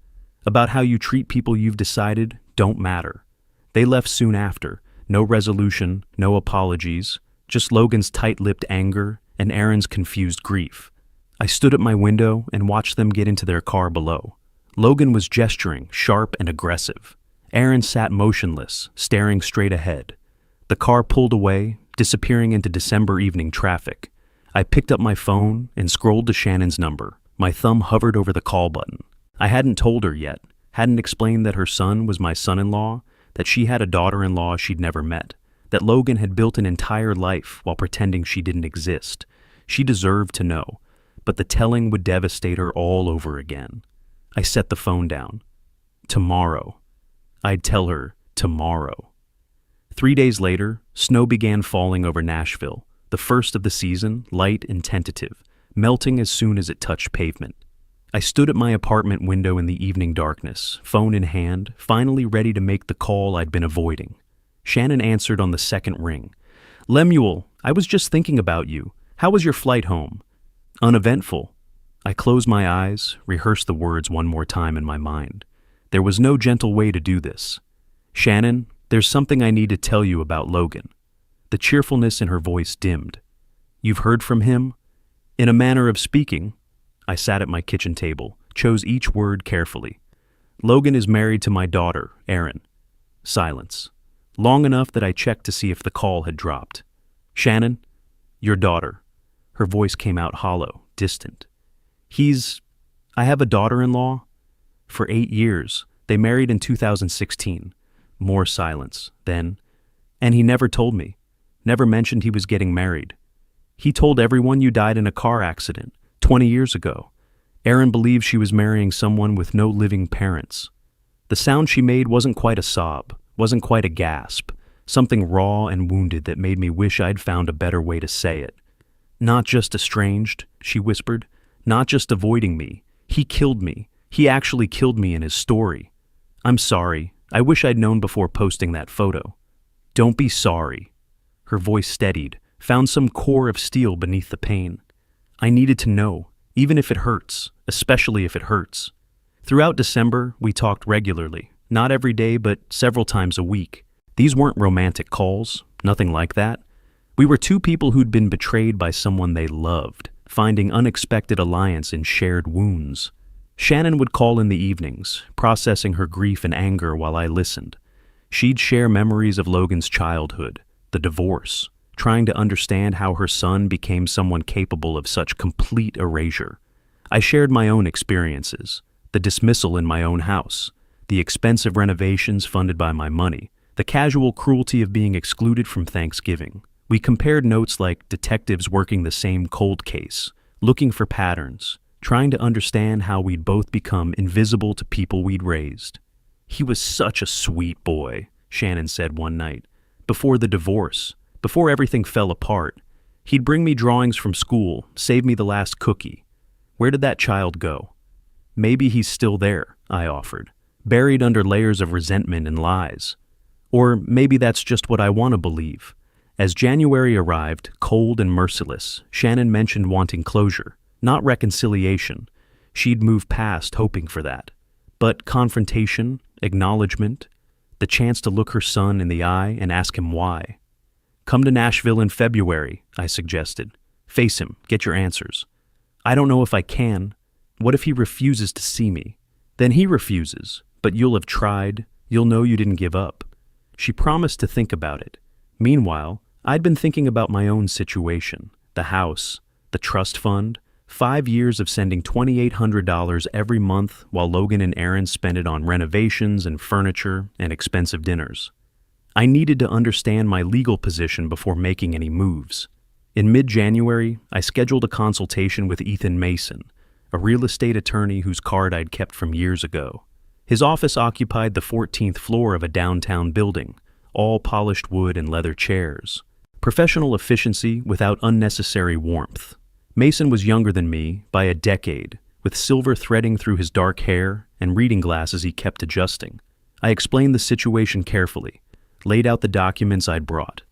about how you treat people you've decided don't matter. They left soon after, no resolution, no apologies, just Logan's tight-lipped anger and Aaron's confused grief. I stood at my window and watched them get into their car below. Logan was gesturing, sharp and aggressive. Aaron sat motionless, staring straight ahead. The car pulled away, disappearing into December evening traffic. I picked up my phone and scrolled to Shannon's number. My thumb hovered over the call button. I hadn't told her yet, hadn't explained that her son was my son-in-law, that she had a daughter-in-law she'd never met, that Logan had built an entire life while pretending she didn't exist. She deserved to know, but the telling would devastate her all over again. I set the phone down. Tomorrow. I'd tell her tomorrow. 3 days later, snow began falling over Nashville, the first of the season, light and tentative, melting as soon as it touched pavement. I stood at my apartment window in the evening darkness, phone in hand, finally ready to make the call I'd been avoiding. Shannon answered on the second ring. "Lemuel, I was just thinking about you. How was your flight home?" "Uneventful." I closed my eyes, rehearsed the words one more time in my mind. There was no gentle way to do this. "Shannon, there's something I need to tell you about Logan." The cheerfulness in her voice dimmed. "You've heard from him?" In a manner of speaking. I sat at my kitchen table, chose each word carefully. "Logan is married to my daughter, Erin." Silence. Long enough that I checked to see if the call had dropped. "Shannon, your daughter." Her voice came out hollow, distant. I have a daughter-in-law." "For 8 years. They married in 2016. More silence. Then, "And he never told me. Never mentioned he was getting married." "He told everyone you died in a car accident 20 years ago. Erin believed she was marrying someone with no living parents." The sound she made wasn't quite a sob, wasn't quite a gasp, something raw and wounded that made me wish I'd found a better way to say it. "Not just estranged," she whispered, "not just avoiding me. He killed me. He actually killed me in his story. I'm sorry. I wish I'd known before posting that photo." "Don't be sorry." Her voice steadied, found some core of steel beneath the pain. "I needed to know, even if it hurts, especially if it hurts." Throughout December, we talked regularly, not every day, but several times a week. These weren't romantic calls, nothing like that. We were two people who'd been betrayed by someone they loved, finding unexpected alliance in shared wounds. Shannon would call in the evenings, processing her grief and anger while I listened. She'd share memories of Logan's childhood, the divorce, trying to understand how her son became someone capable of such complete erasure. I shared my own experiences, the dismissal in my own house, the expensive renovations funded by my money, the casual cruelty of being excluded from Thanksgiving. We compared notes like detectives working the same cold case, looking for patterns, trying to understand how we'd both become invisible to people we'd raised. "He was such a sweet boy," Shannon said one night. "Before the divorce, before everything fell apart, he'd bring me drawings from school, save me the last cookie. Where did that child go?" "Maybe he's still there," I offered, "buried under layers of resentment and lies. Or maybe that's just what I want to believe." As January arrived, cold and merciless, Shannon mentioned wanting closure, not reconciliation. She'd moved past hoping for that. But confrontation, acknowledgement, the chance to look her son in the eye and ask him why. "Come to Nashville in February," I suggested. "Face him, get your answers." "I don't know if I can. What if he refuses to see me?" "Then he refuses, but you'll have tried. You'll know you didn't give up." She promised to think about it. Meanwhile, I'd been thinking about my own situation, the house, the trust fund, 5 years of sending $2,800 every month while Logan and Erin spent it on renovations and furniture and expensive dinners. I needed to understand my legal position before making any moves. In mid-January, I scheduled a consultation with Ethan Mason, a real estate attorney whose card I'd kept from years ago. His office occupied the 14th floor of a downtown building, all polished wood and leather chairs. Professional efficiency without unnecessary warmth. Mason was younger than me by a decade, with silver threading through his dark hair and reading glasses he kept adjusting. I explained the situation carefully, laid out the documents I'd brought.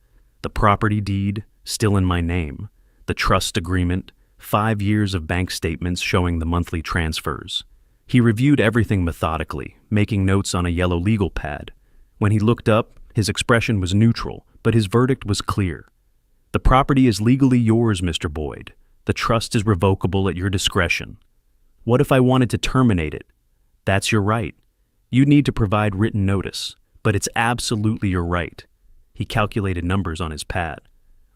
The property deed, still in my name. The trust agreement, 5 years of bank statements showing the monthly transfers. He reviewed everything methodically, making notes on a yellow legal pad. When he looked up, his expression was neutral, but his verdict was clear. "The property is legally yours, Mr. Boyd. The trust is revocable at your discretion." "What if I wanted to terminate it?" "That's your right. You'd need to provide written notice, but it's absolutely your right." He calculated numbers on his pad.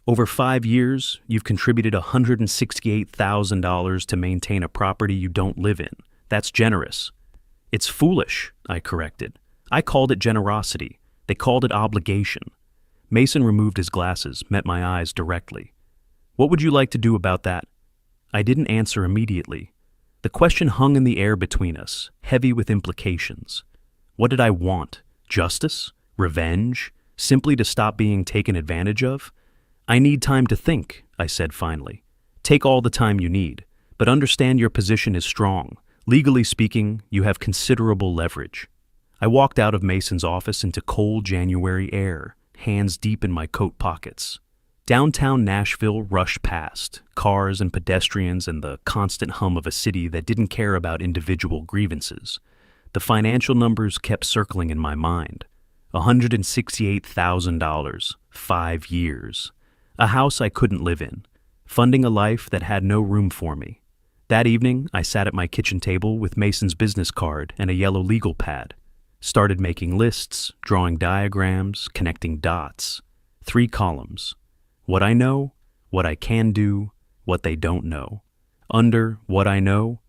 Over 5 years, you've contributed $168,000 to maintain a property you don't live in. That's generous. It's foolish, I corrected. I called it generosity. They called it obligation. Mason removed his glasses, met my eyes directly. What would you like to do about that? I didn't answer immediately. The question hung in the air between us, heavy with implications. What did I want? Justice? Revenge? Simply to stop being taken advantage of? I need time to think, I said finally. Take all the time you need, but understand your position is strong. Legally speaking, you have considerable leverage. I walked out of Mason's office into cold January air, hands deep in my coat pockets. Downtown Nashville rushed past, cars and pedestrians and the constant hum of a city that didn't care about individual grievances. The financial numbers kept circling in my mind. $168,000, 5 years. A house I couldn't live in, funding a life that had no room for me. That evening, I sat at my kitchen table with Mason's business card and a yellow legal pad. Started making lists, drawing diagrams, connecting dots. 3 columns. What I know, what I can do, what they don't know. Under what I know,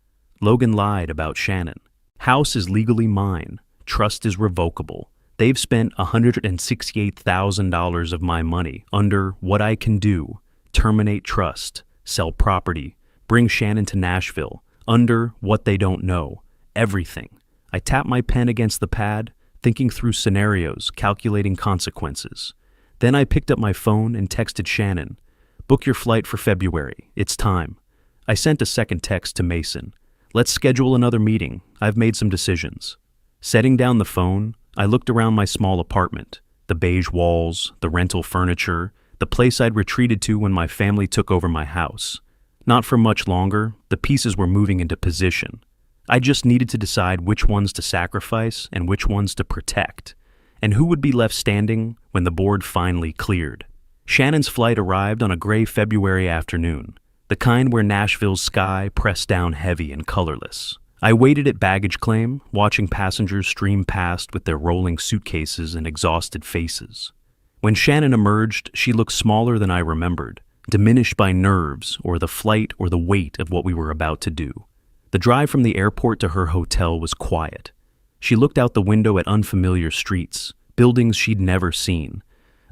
Logan lied about Shannon. House is legally mine. Trust is revocable. They've spent $168,000 of my money. Under what I can do, terminate trust, sell property, bring Shannon to Nashville. Under what they don't know, everything. I tapped my pen against the pad, thinking through scenarios, calculating consequences. Then I picked up my phone and texted Shannon, "Book your flight for February. It's time." I sent a second text to Mason. "Let's schedule another meeting. I've made some decisions." Setting down the phone, I looked around my small apartment, the beige walls, the rental furniture, the place I'd retreated to when my family took over my house. Not for much longer, the pieces were moving into position. I just needed to decide which ones to sacrifice and which ones to protect. And who would be left standing when the board finally cleared? Shannon's flight arrived on a gray February afternoon, the kind where Nashville's sky pressed down heavy and colorless. I waited at baggage claim, watching passengers stream past with their rolling suitcases and exhausted faces. When Shannon emerged, she looked smaller than I remembered, diminished by nerves or the flight or the weight of what we were about to do. The drive from the airport to her hotel was quiet. She looked out the window at unfamiliar streets, buildings she'd never seen,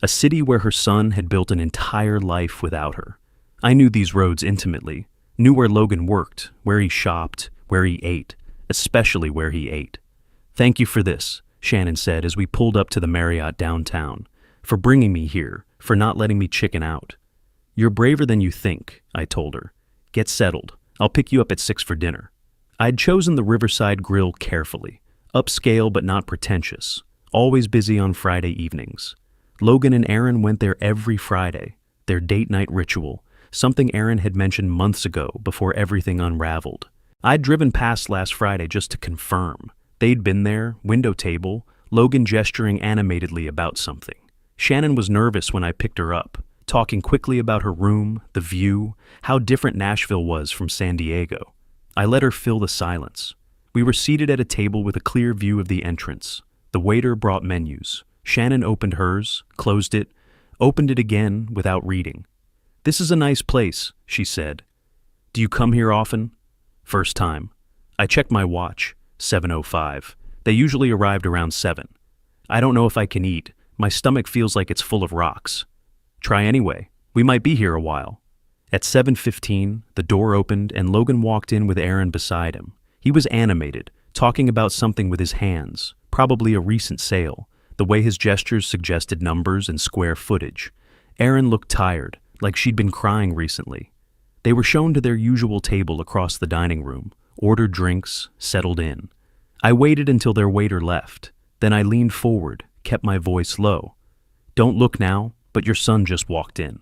a city where her son had built an entire life without her. I knew these roads intimately, knew where Logan worked, where he shopped, where he ate, especially where he ate. "Thank you for this," Shannon said as we pulled up to the Marriott downtown, "for bringing me here, for not letting me chicken out." "You're braver than you think," I told her. "Get settled. I'll pick you up at 6 for dinner." I'd chosen the Riverside Grill carefully. Upscale but not pretentious, always busy on Friday evenings. Logan and Aaron went there every Friday, their date night ritual, something Aaron had mentioned months ago before everything unraveled. I'd driven past last Friday just to confirm. They'd been there, window table, Logan gesturing animatedly about something. Shannon was nervous when I picked her up, talking quickly about her room, the view, how different Nashville was from San Diego. I let her fill the silence. We were seated at a table with a clear view of the entrance. The waiter brought menus. Shannon opened hers, closed it, opened it again without reading. "This is a nice place," she said. "Do you come here often?" "First time." I checked my watch, 7:05. They usually arrived around 7. "I don't know if I can eat. My stomach feels like it's full of rocks." "Try anyway. We might be here a while." At 7:15, the door opened and Logan walked in with Aaron beside him. He was animated, talking about something with his hands, probably a recent sale, the way his gestures suggested numbers and square footage. Aaron looked tired, like she'd been crying recently. They were shown to their usual table across the dining room, ordered drinks, settled in. I waited until their waiter left. Then I leaned forward, kept my voice low. "Don't look now, but your son just walked in."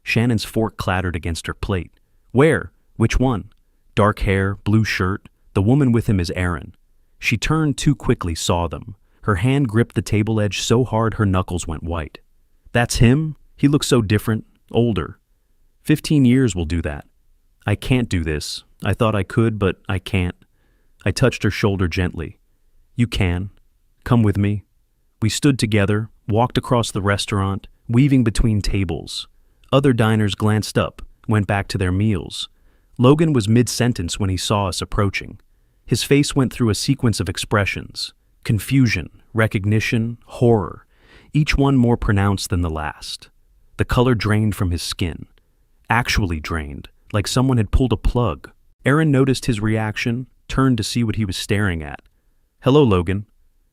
Shannon's fork clattered against her plate. "Where? Which one?" "Dark hair, blue shirt. The woman with him is Aaron." She turned too quickly, saw them. Her hand gripped the table edge so hard her knuckles went white. "That's him? He looks so different, older." 15 years will do that." "I can't do this. I thought I could, but I can't." I touched her shoulder gently. "You can. Come with me." We stood together, walked across the restaurant, weaving between tables. Other diners glanced up, went back to their meals. Logan was mid-sentence when he saw us approaching. His face went through a sequence of expressions: confusion, recognition, horror, each one more pronounced than the last. The color drained from his skin. Actually drained, like someone had pulled a plug. Aaron noticed his reaction, turned to see what he was staring at. "Hello, Logan."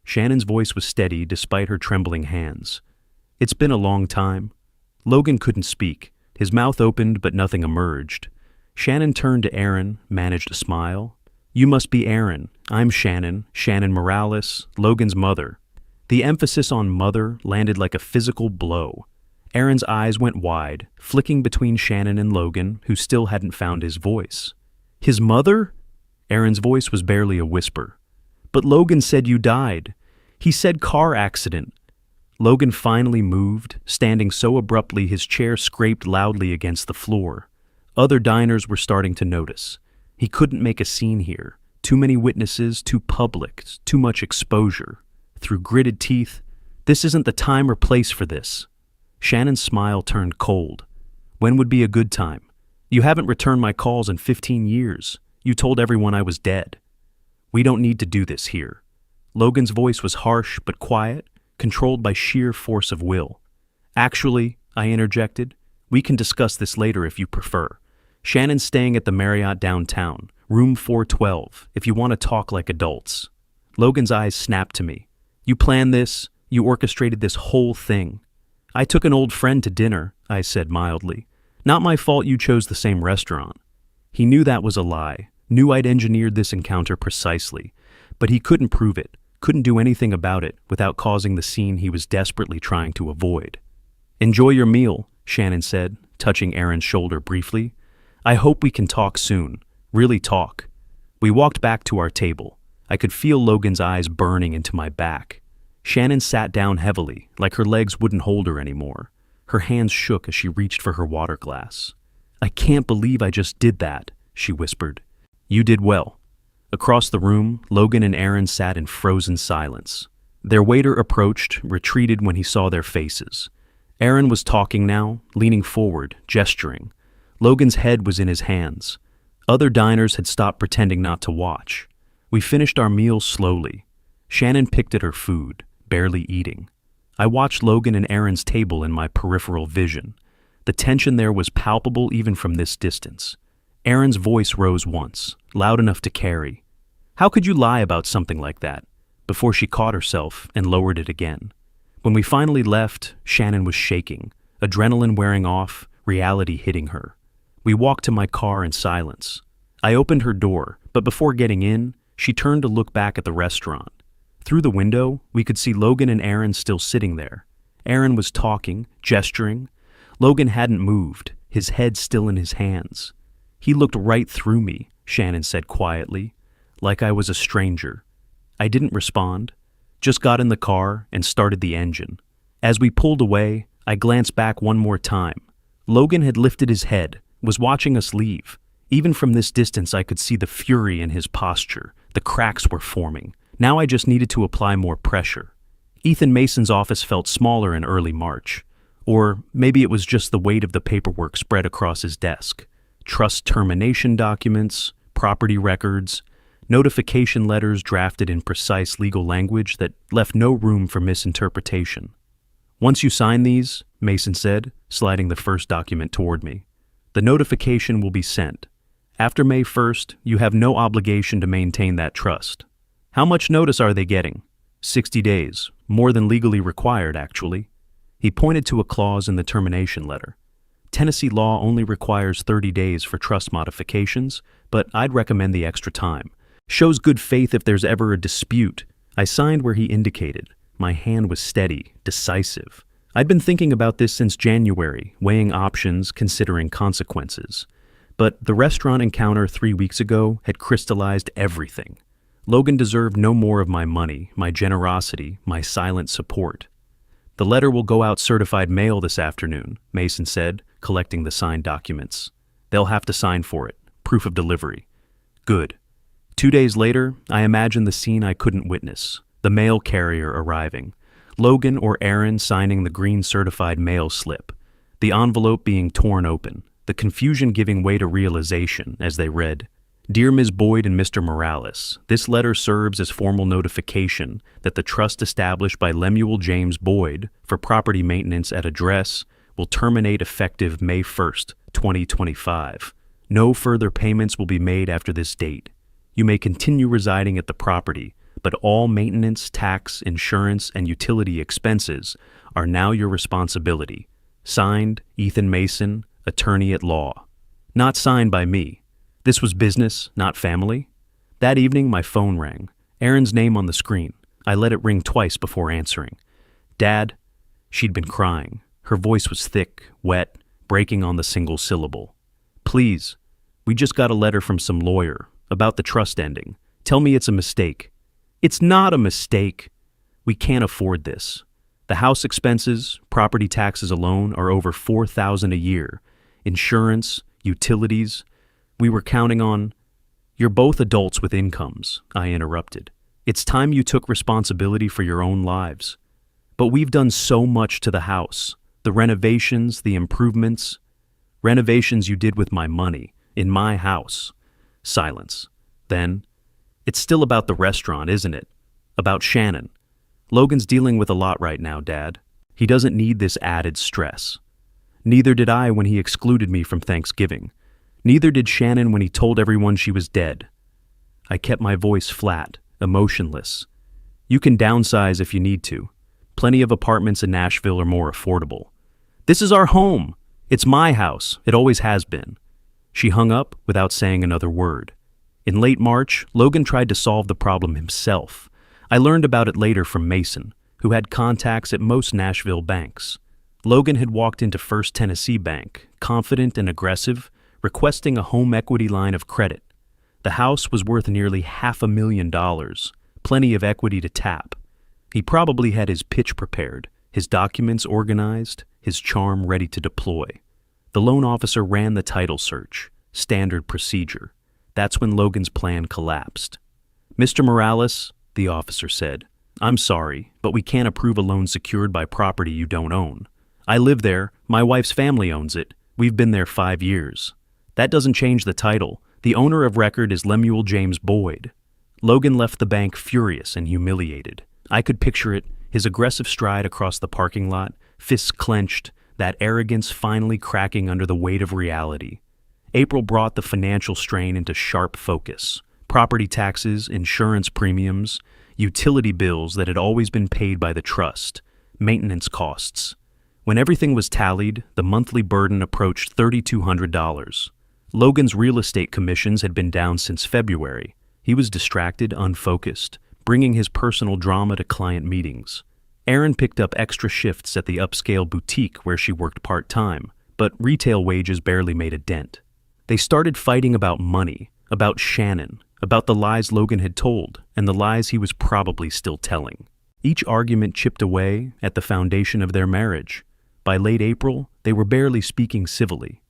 Shannon's voice was steady despite her trembling hands. "It's been a long time." Logan couldn't speak. His mouth opened, but nothing emerged. Shannon turned to Aaron, managed a smile. "You must be Aaron. I'm Shannon, Shannon Morales, Logan's mother." The emphasis on mother landed like a physical blow. Aaron's eyes went wide, flicking between Shannon and Logan, who still hadn't found his voice. "His mother?" Aaron's voice was barely a whisper. "But Logan said you died. He said car accident." Logan finally moved, standing so abruptly his chair scraped loudly against the floor. Other diners were starting to notice. He couldn't make a scene here. Too many witnesses, too public, too much exposure. Through gritted teeth, "This isn't the time or place for this." Shannon's smile turned cold. "When would be a good time? You haven't returned my calls in 15 years. You told everyone I was dead." "We don't need to do this here." Logan's voice was harsh but quiet, controlled by sheer force of will. "Actually," I interjected, "we can discuss this later if you prefer. Shannon's staying at the Marriott downtown, room 412, if you want to talk like adults." Logan's eyes snapped to me. "You planned this? You orchestrated this whole thing?" "I took an old friend to dinner," I said mildly. "Not my fault you chose the same restaurant." He knew that was a lie, knew I'd engineered this encounter precisely, but he couldn't prove it, couldn't do anything about it without causing the scene he was desperately trying to avoid. "Enjoy your meal," Shannon said, touching Aaron's shoulder briefly. "I hope we can talk soon, really talk." We walked back to our table. I could feel Logan's eyes burning into my back. Shannon sat down heavily, like her legs wouldn't hold her anymore. Her hands shook as she reached for her water glass. "I can't believe I just did that," she whispered. "You did well." Across the room, Logan and Aaron sat in frozen silence. Their waiter approached, retreated when he saw their faces. Aaron was talking now, leaning forward, gesturing. Logan's head was in his hands. Other diners had stopped pretending not to watch. We finished our meal slowly. Shannon picked at her food, barely eating. I watched Logan and Aaron's table in my peripheral vision. The tension there was palpable even from this distance. Aaron's voice rose once, loud enough to carry. "How could you lie about something like that?" before she caught herself and lowered it again. When we finally left, Shannon was shaking, adrenaline wearing off, reality hitting her. We walked to my car in silence. I opened her door, but before getting in, she turned to look back at the restaurant. Through the window, we could see Logan and Aaron still sitting there. Aaron was talking, gesturing. Logan hadn't moved, his head still in his hands. "He looked right through me," Shannon said quietly, "like I was a stranger." I didn't respond, just got in the car and started the engine. As we pulled away, I glanced back one more time. Logan had lifted his head, was watching us leave. Even from this distance, I could see the fury in his posture. The cracks were forming. Now I just needed to apply more pressure. Ethan Mason's office felt smaller in early March. Or maybe it was just the weight of the paperwork spread across his desk. Trust termination documents, property records, notification letters drafted in precise legal language that left no room for misinterpretation. "Once you sign these," Mason said, sliding the first document toward me, "the notification will be sent. After May 1st, you have no obligation to maintain that trust." "How much notice are they getting?" 60 days, more than legally required, actually. He pointed to a clause in the termination letter. Tennessee law only requires 30 days for trust modifications, but I'd recommend the extra time. Shows good faith if there's ever a dispute. I signed where he indicated. My hand was steady, decisive. I'd been thinking about this since January, weighing options, considering consequences. But the restaurant encounter 3 weeks ago had crystallized everything. Logan deserved no more of my money, my generosity, my silent support. "The letter will go out certified mail this afternoon," Mason said, collecting the signed documents. "They'll have to sign for it. Proof of delivery." Good. 2 days later, I imagined the scene I couldn't witness. The mail carrier arriving. Logan or Aaron signing the green certified mail slip. the envelope being torn open, the confusion giving way to realization as they read, "Dear Ms. Boyd and Mr. Morales, this letter serves as formal notification that the trust established by Lemuel James Boyd for property maintenance at address will terminate effective May 1st, 2025. No further payments will be made after this date. You may continue residing at the property, but all maintenance, tax, insurance, and utility expenses are now your responsibility. Signed, Ethan Mason, Attorney at Law." Not signed by me. This was business, not family. That evening, my phone rang. Erin's name on the screen. I let it ring twice before answering. "Dad?" She'd been crying. Her voice was thick, wet, breaking on the single syllable. "Please, we just got a letter from some lawyer about the trust ending. Tell me it's a mistake." "It's not a mistake. We can't afford this. The house expenses, property taxes alone, are over $4,000 a year. Insurance, utilities. We were counting on—" "You're both adults with incomes," I interrupted. "It's time you took responsibility for your own lives. But we've done so much to the house. The renovations, the improvements. Renovations you did with my money, in my house." Silence. Then, "It's still about the restaurant, isn't it? About Shannon. Logan's dealing with a lot right now, Dad. He doesn't need this added stress. Neither did I when he excluded me from Thanksgiving. Neither did Shannon when he told everyone she was dead." I kept my voice flat, emotionless. "You can downsize if you need to. Plenty of apartments in Nashville are more affordable. This is our home. It's my house. It always has been." She hung up without saying another word. In late March, Logan tried to solve the problem himself. I learned about it later from Mason, who had contacts at most Nashville banks. Logan had walked into First Tennessee Bank, confident and aggressive, requesting a home equity line of credit. The house was worth nearly $500,000, plenty of equity to tap. He probably had his pitch prepared, his documents organized, his charm ready to deploy. The loan officer ran the title search, standard procedure. That's when Logan's plan collapsed. "Mr. Morales," the officer said, "I'm sorry, but we can't approve a loan secured by property you don't own. I live there, my wife's family owns it, we've been there 5 years. That doesn't change the title. The owner of record is Lemuel James Boyd." Logan left the bank furious and humiliated. I could picture it, his aggressive stride across the parking lot, fists clenched, that arrogance finally cracking under the weight of reality. April brought the financial strain into sharp focus. Property taxes, insurance premiums, utility bills that had always been paid by the trust, maintenance costs. When everything was tallied, the monthly burden approached $3,200. Logan's real estate commissions had been down since February. He was distracted, unfocused, bringing his personal drama to client meetings. Erin picked up extra shifts at the upscale boutique where she worked part-time, but retail wages barely made a dent. They started fighting about money, about Shannon, about the lies Logan had told, and the lies he was probably still telling. Each argument chipped away at the foundation of their marriage. By late April, they were barely speaking civilly.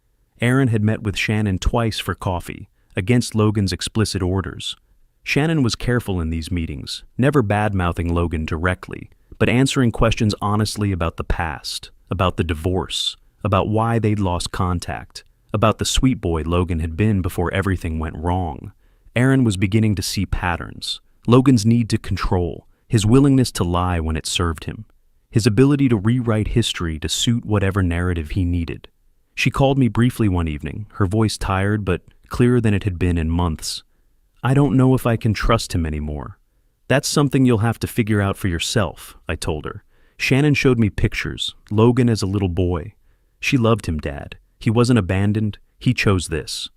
Erin had met with Shannon twice for coffee, against Logan's explicit orders. Shannon was careful in these meetings, never bad-mouthing Logan directly, but answering questions honestly about the past, about the divorce, about why they'd lost contact, about the sweet boy Logan had been before everything went wrong. Erin was beginning to see patterns. Logan's need to control, his willingness to lie when it served him, his ability to rewrite history to suit whatever narrative he needed. She called me briefly one evening, her voice tired but clearer than it had been in months. "I don't know if I can trust him anymore." "That's something you'll have to figure out for yourself," I told her. "Shannon showed me pictures, Logan as a little boy. She loved him, Dad. He wasn't abandoned, he chose this.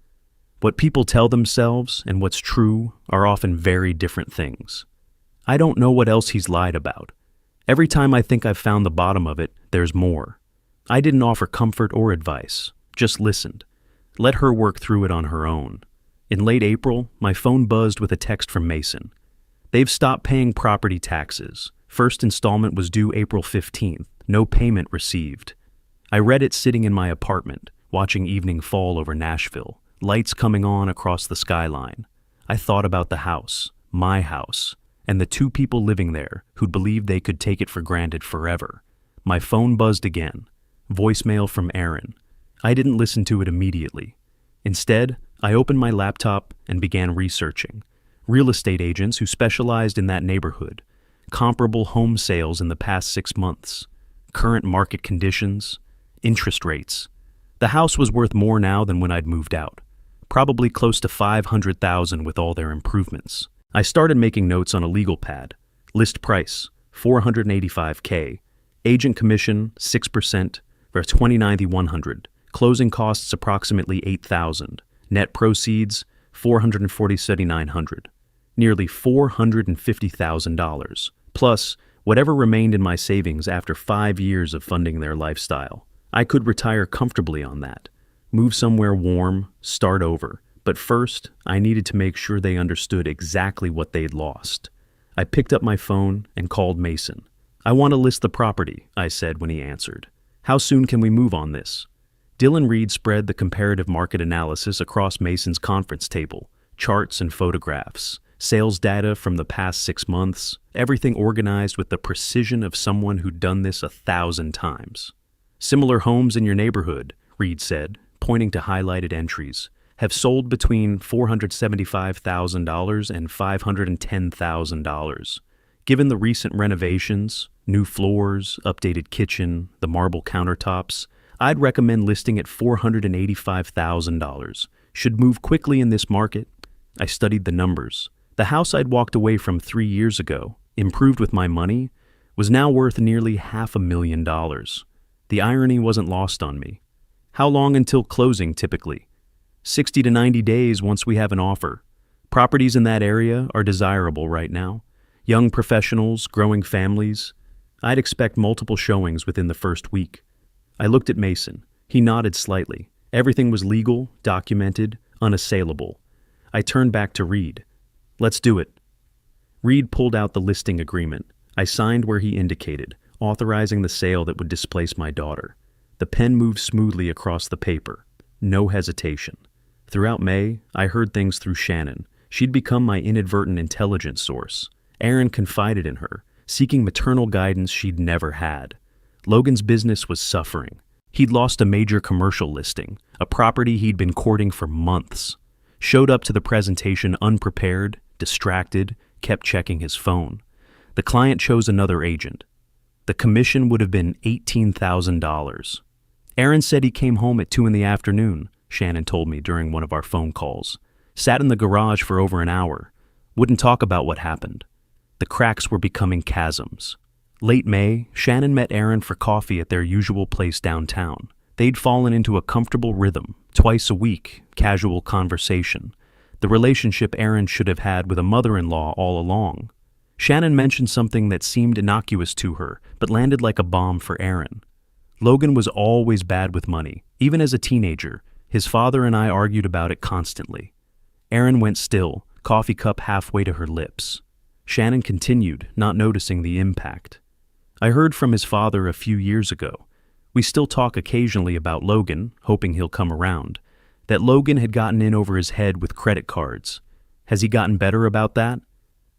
What people tell themselves and what's true are often very different things. I don't know what else he's lied about. Every time I think I've found the bottom of it, there's more." I didn't offer comfort or advice, just listened. Let her work through it on her own. In late April, my phone buzzed with a text from Mason. "They've stopped paying property taxes. First installment was due April 15th. No payment received." I read it sitting in my apartment, watching evening fall over Nashville, lights coming on across the skyline. I thought about the house, my house, and the two people living there who'd believed they could take it for granted forever. My phone buzzed again. Voicemail from Aaron. I didn't listen to it immediately. Instead, I opened my laptop and began researching. Real estate agents who specialized in that neighborhood, comparable home sales in the past 6 months, current market conditions, interest rates. The house was worth more now than when I'd moved out, probably close to $500,000 with all their improvements. I started making notes on a legal pad. List price, $485K. Agent commission, 6% for $2,900. Closing costs approximately $8,000. Net proceeds, $447,900. Nearly $450,000, plus whatever remained in my savings after 5 years of funding their lifestyle. I could retire comfortably on that, move somewhere warm, start over. But first, I needed to make sure they understood exactly what they'd lost. I picked up my phone and called Mason. "I want to list the property," I said when he answered. "How soon can we move on this?" Dylan Reed spread the comparative market analysis across Mason's conference table, charts and photographs, sales data from the past 6 months, everything organized with the precision of someone who'd done this 1,000 times. "Similar homes in your neighborhood," Reed said, pointing to highlighted entries, "have sold between $475,000 and $510,000. Given the recent renovations, new floors, updated kitchen, the marble countertops, I'd recommend listing at $485,000. Should move quickly in this market." I studied the numbers. The house I'd walked away from 3 years ago, improved with my money, was now worth nearly $500,000. The irony wasn't lost on me. "How long until closing typically?" 60 to 90 days once we have an offer. Properties in that area are desirable right now. Young professionals, growing families. I'd expect multiple showings within the first week. I looked at Mason. He nodded slightly. Everything was legal, documented, unassailable. I turned back to Reed. "Let's do it." Reed pulled out the listing agreement. I signed where he indicated, authorizing the sale that would displace my daughter. The pen moved smoothly across the paper. No hesitation. Throughout May, I heard things through Shannon. She'd become my inadvertent intelligence source. Aaron confided in her, seeking maternal guidance she'd never had. Logan's business was suffering. He'd lost a major commercial listing, a property he'd been courting for months. Showed up to the presentation unprepared, distracted, kept checking his phone. The client chose another agent. The commission would have been $18,000. "Aaron said he came home at 2 in the afternoon, Shannon told me during one of our phone calls. Sat in the garage for over an hour. Wouldn't talk about what happened. The cracks were becoming chasms. Late May, Shannon met Aaron for coffee at their usual place downtown. They'd fallen into a comfortable rhythm, twice a week, casual conversation. The relationship Aaron should have had with a mother-in-law all along. Shannon mentioned something that seemed innocuous to her, but landed like a bomb for Aaron. Logan was always bad with money, even as a teenager. His father and I argued about it constantly. Aaron went still, coffee cup halfway to her lips. Shannon continued, not noticing the impact. I heard from his father a few years ago. We still talk occasionally about Logan, hoping he'll come around. That Logan had gotten in over his head with credit cards. Has he gotten better about that?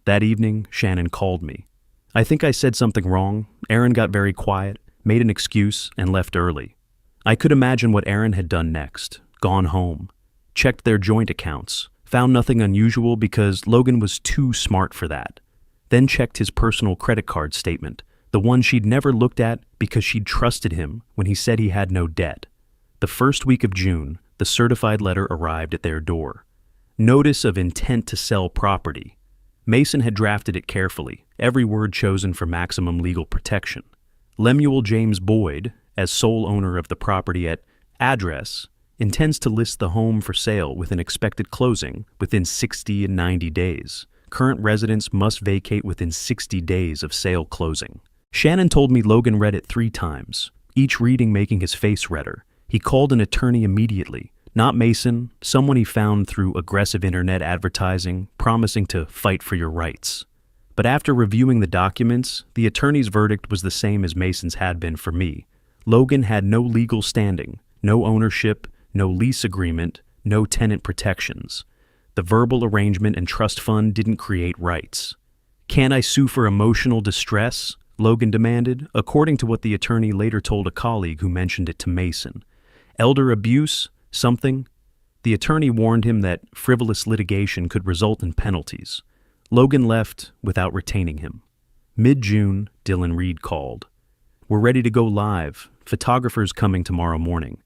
That evening, Shannon called me. I think I said something wrong. Aaron got very quiet, made an excuse, and left early. I could imagine what Aaron had done next. Gone home. Checked their joint accounts. Found nothing unusual because Logan was too smart for that. Then checked his personal credit card statement, the one she'd never looked at because she'd trusted him when he said he had no debt. The first week of June, the certified letter arrived at their door. Notice of intent to sell property. Mason had drafted it carefully, every word chosen for maximum legal protection. Lemuel James Boyd, as sole owner of the property at address, intends to list the home for sale with an expected closing within 60 and 90 days. Current residents must vacate within 60 days of sale closing. Shannon told me Logan read it 3 times, each reading making his face redder. He called an attorney immediately, not Mason, someone he found through aggressive internet advertising, promising to fight for your rights. But after reviewing the documents, the attorney's verdict was the same as Mason's had been for me. Logan had no legal standing, no ownership, no lease agreement, no tenant protections. The verbal arrangement and trust fund didn't create rights. Can I sue for emotional distress? Logan demanded, according to what the attorney later told a colleague who mentioned it to Mason. Elder abuse? Something? The attorney warned him that frivolous litigation could result in penalties. Logan left without retaining him. Mid-June, Dylan Reed called. "We're ready to go live. Photographers coming tomorrow morning."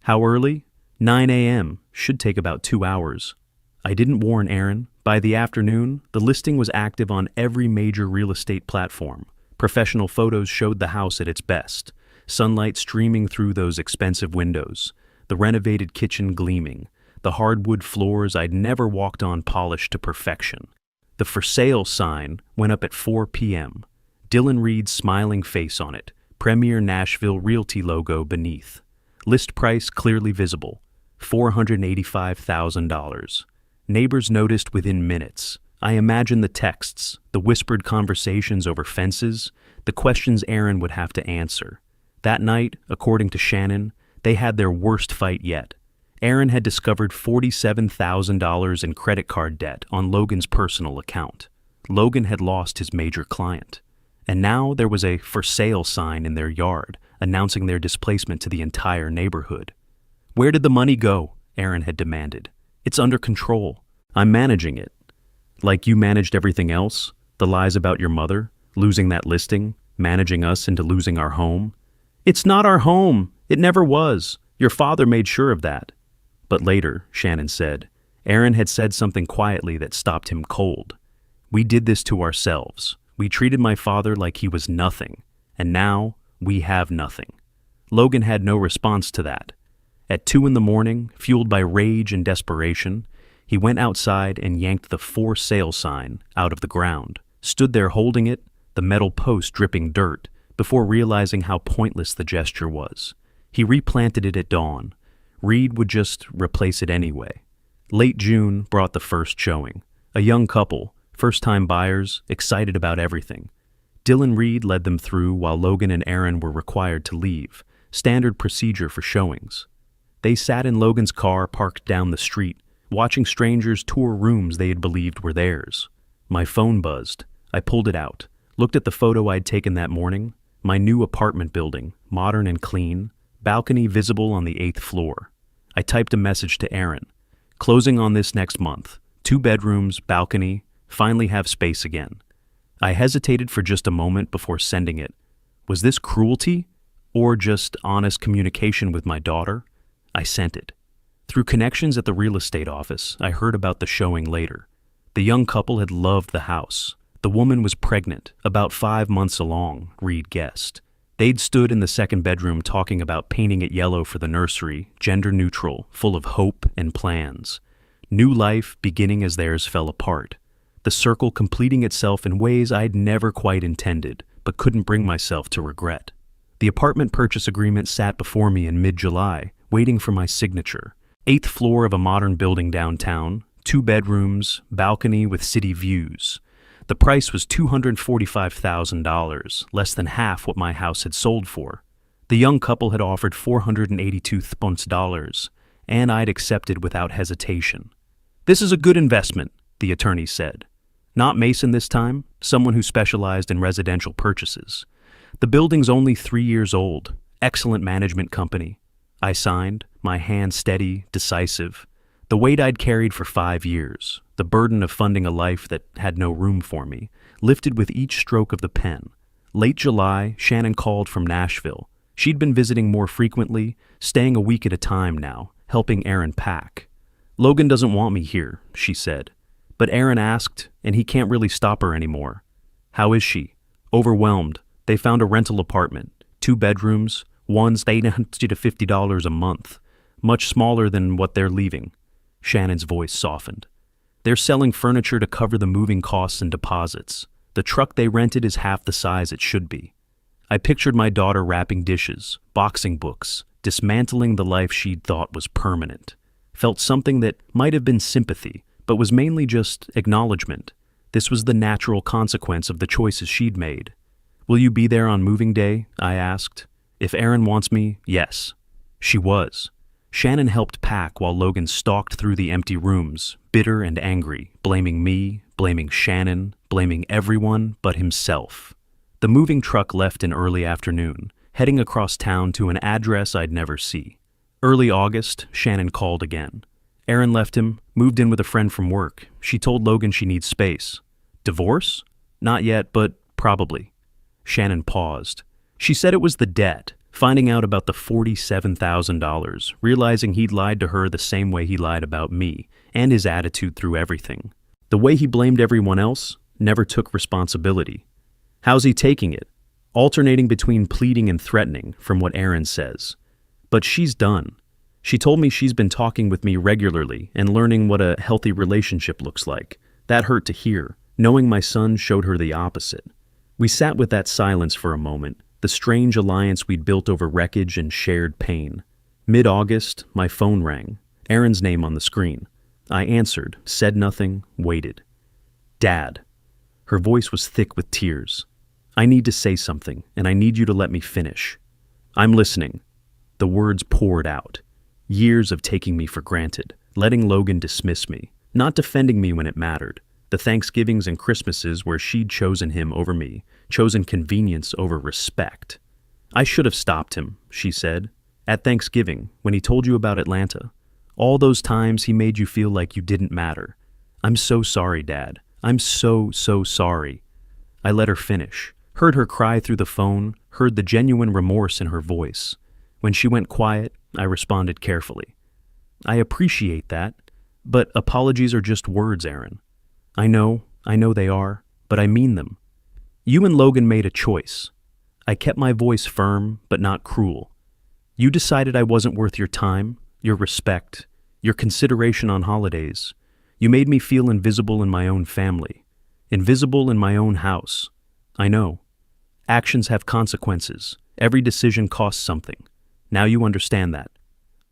"How early?" 9 a.m. Should take about 2 hours. I didn't warn Aaron. By the afternoon, the listing was active on every major real estate platform. Professional photos showed the house at its best. Sunlight streaming through those expensive windows. The renovated kitchen gleaming. The hardwood floors I'd never walked on polished to perfection. The for sale sign went up at 4 p.m. Dylan Reed's smiling face on it. Premier Nashville Realty logo beneath. List price clearly visible. $485,000. Neighbors noticed within minutes. I imagine the texts, the whispered conversations over fences, the questions Aaron would have to answer. That night, according to Shannon, they had their worst fight yet. Aaron had discovered $47,000 in credit card debt on Logan's personal account. Logan had lost his major client. And now there was a for sale sign in their yard, announcing their displacement to the entire neighborhood. "Where did the money go?" Aaron had demanded. "It's under control. I'm managing it." "Like you managed everything else? The lies about your mother, losing that listing, managing us into losing our home?" "It's not our home. It never was. Your father made sure of that." But later, Shannon said, Aaron had said something quietly that stopped him cold. "We did this to ourselves. We treated my father like he was nothing, and now we have nothing." Logan had no response to that. At 2 a.m, fueled by rage and desperation, he went outside and yanked the for sale sign out of the ground, stood there holding it, the metal post dripping dirt, before realizing how pointless the gesture was. He replanted it at dawn. Reed would just replace it anyway. Late June brought the first showing. A young couple, first-time buyers, excited about everything. Dylan Reed led them through while Logan and Aaron were required to leave, standard procedure for showings. They sat in Logan's car parked down the street, watching strangers tour rooms they had believed were theirs. My phone buzzed. I pulled it out, looked at the photo I'd taken that morning. My new apartment building, modern and clean, balcony visible on the 8th floor. I typed a message to Aaron. "Closing on this next month. 2 bedrooms, balcony, finally have space again." I hesitated for just a moment before sending it. Was this cruelty? Or just honest communication with my daughter? I sent it. Through connections at the real estate office, I heard about the showing later. The young couple had loved the house. The woman was pregnant, about 5 months along, Reed guessed. They'd stood in the 2nd bedroom talking about painting it yellow for the nursery, gender neutral, full of hope and plans. New life beginning as theirs fell apart. The circle completing itself in ways I'd never quite intended, but couldn't bring myself to regret. The apartment purchase agreement sat before me in mid-July, waiting for my signature. 8th floor of a modern building downtown, 2 bedrooms, balcony with city views. The price was $245,000, less than half what my house had sold for. The young couple had offered $482,000, and I'd accepted without hesitation. "This is a good investment," the attorney said. Not Mason this time, someone who specialized in residential purchases. "The building's only 3 years old. Excellent management company." I signed, my hand steady, decisive. The weight I'd carried for 5 years, the burden of funding a life that had no room for me, lifted with each stroke of the pen. Late July, Shannon called from Nashville. She'd been visiting more frequently, staying a week at a time now, helping Aaron pack. "Logan doesn't want me here," she said. "But Aaron asked, and he can't really stop her anymore." "How is she?" "Overwhelmed. They found a rental apartment, 2 bedrooms, one's $850 a month, much smaller than what they're leaving." Shannon's voice softened. "They're selling furniture to cover the moving costs and deposits. The truck they rented is half the size it should be." I pictured my daughter wrapping dishes, boxing books, dismantling the life she'd thought was permanent. Felt something that might have been sympathy, but was mainly just acknowledgement. This was the natural consequence of the choices she'd made. "Will you be there on moving day?" I asked. "If Aaron wants me, yes." She was. Shannon helped pack while Logan stalked through the empty rooms, bitter and angry, blaming me, blaming Shannon, blaming everyone but himself. The moving truck left in early afternoon, heading across town to an address I'd never see. Early August, Shannon called again. Erin left him, moved in with a friend from work. She told Logan she needs space. Divorce? Not yet, but probably. Shannon paused. She said it was the debt, finding out about the $47,000, realizing he'd lied to her the same way he lied about me, and his attitude through everything. The way he blamed everyone else, never took responsibility. How's he taking it? Alternating between pleading and threatening, from what Erin says. But she's done. She told me she's been talking with me regularly and learning what a healthy relationship looks like. That hurt to hear. Knowing my son showed her the opposite. We sat with that silence for a moment, the strange alliance we'd built over wreckage and shared pain. Mid-August, my phone rang. Erin's name on the screen. I answered, said nothing, waited. Dad. Her voice was thick with tears. I need to say something, and I need you to let me finish. I'm listening. The words poured out. Years of taking me for granted, letting Logan dismiss me, not defending me when it mattered. The Thanksgivings and Christmases where she'd chosen him over me, chosen convenience over respect. I should have stopped him, she said. At Thanksgiving, when he told you about Atlanta. All those times he made you feel like you didn't matter. I'm so sorry, Dad. I'm so sorry. I let her finish. Heard her cry through the phone, heard the genuine remorse in her voice. When she went quiet, I responded carefully. I appreciate that, but apologies are just words, Erin. I know they are, but I mean them. You and Logan made a choice. I kept my voice firm, but not cruel. You decided I wasn't worth your time, your respect, your consideration on holidays. You made me feel invisible in my own family, invisible in my own house. I know. Actions have consequences. Every decision costs something. Now you understand that.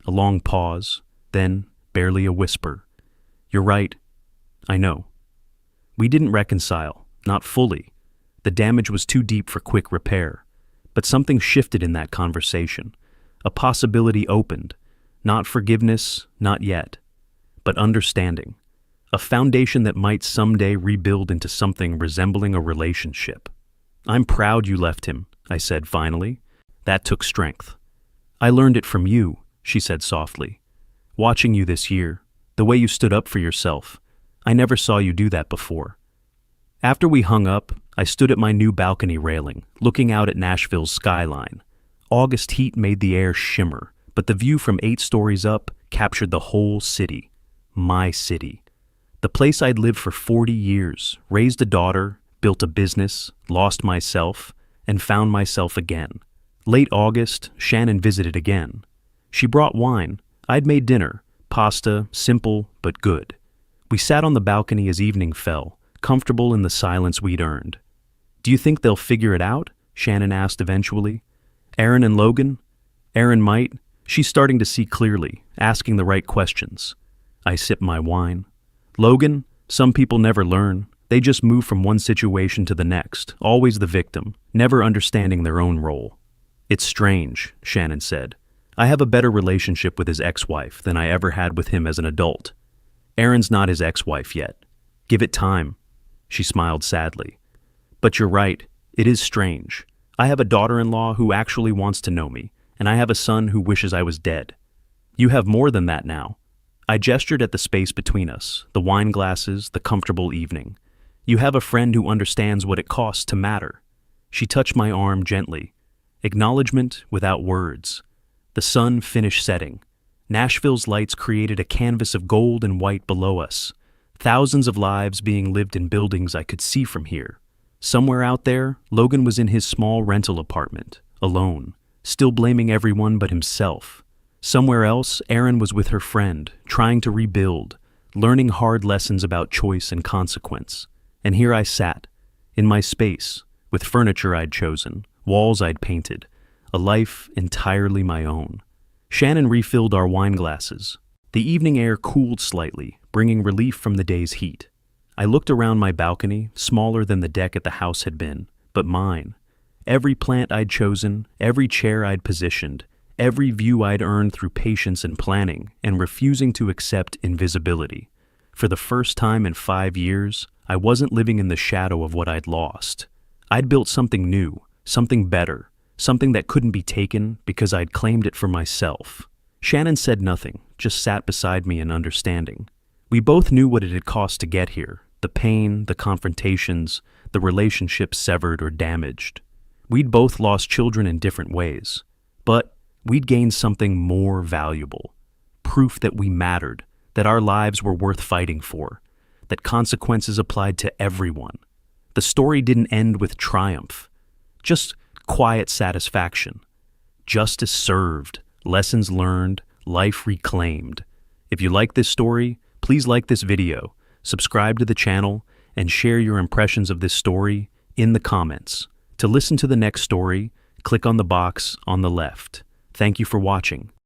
A long pause, then barely a whisper. You're right. I know. We didn't reconcile, not fully. The damage was too deep for quick repair. But something shifted in that conversation. A possibility opened. Not forgiveness, not yet. But understanding. A foundation that might someday rebuild into something resembling a relationship. I'm proud you left him, I said finally. That took strength. I learned it from you, she said softly. Watching you this year, the way you stood up for yourself. I never saw you do that before. After we hung up, I stood at my new balcony railing, looking out at Nashville's skyline. August heat made the air shimmer, but the view from 8 stories up captured the whole city. My city. The place I'd lived for 40 years, raised a daughter, built a business, lost myself, and found myself again. Late August, Shannon visited again. She brought wine. I'd made dinner, pasta, simple but good. We sat on the balcony as evening fell, comfortable in the silence we'd earned. Do you think they'll figure it out? Shannon asked eventually. Erin and Logan? Erin might. She's starting to see clearly, asking the right questions. I sipped my wine. Logan? Some people never learn. They just move from one situation to the next, always the victim, never understanding their own role. It's strange, Shannon said. I have a better relationship with his ex-wife than I ever had with him as an adult. Erin's not his ex-wife yet. Give it time. She smiled sadly. But you're right, it is strange. I have a daughter-in-law who actually wants to know me, and I have a son who wishes I was dead. You have more than that now. I gestured at the space between us, the wine glasses, the comfortable evening. You have a friend who understands what it costs to matter. She touched my arm gently. Acknowledgement without words. The sun finished setting. Nashville's lights created a canvas of gold and white below us. Thousands of lives being lived in buildings I could see from here. Somewhere out there, Logan was in his small rental apartment, alone, still blaming everyone but himself. Somewhere else, Erin was with her friend, trying to rebuild, learning hard lessons about choice and consequence. And here I sat, in my space, with furniture I'd chosen, walls I'd painted, a life entirely my own. Shannon refilled our wine glasses. The evening air cooled slightly, bringing relief from the day's heat. I looked around my balcony, smaller than the deck at the house had been, but mine. Every plant I'd chosen, every chair I'd positioned, every view I'd earned through patience and planning, and refusing to accept invisibility. For the first time in 5 years, I wasn't living in the shadow of what I'd lost. I'd built something new, something better, something that couldn't be taken because I'd claimed it for myself. Shannon said nothing, just sat beside me in understanding. We both knew what it had cost to get here, the pain, the confrontations, the relationships severed or damaged. We'd both lost children in different ways, but we'd gained something more valuable. Proof that we mattered, that our lives were worth fighting for, that consequences applied to everyone. The story didn't end with triumph, just quiet satisfaction. Justice served, lessons learned, life reclaimed. If you like this story, please like this video, subscribe to the channel, and share your impressions of this story in the comments. To listen to the next story, click on the box on the left. Thank you for watching.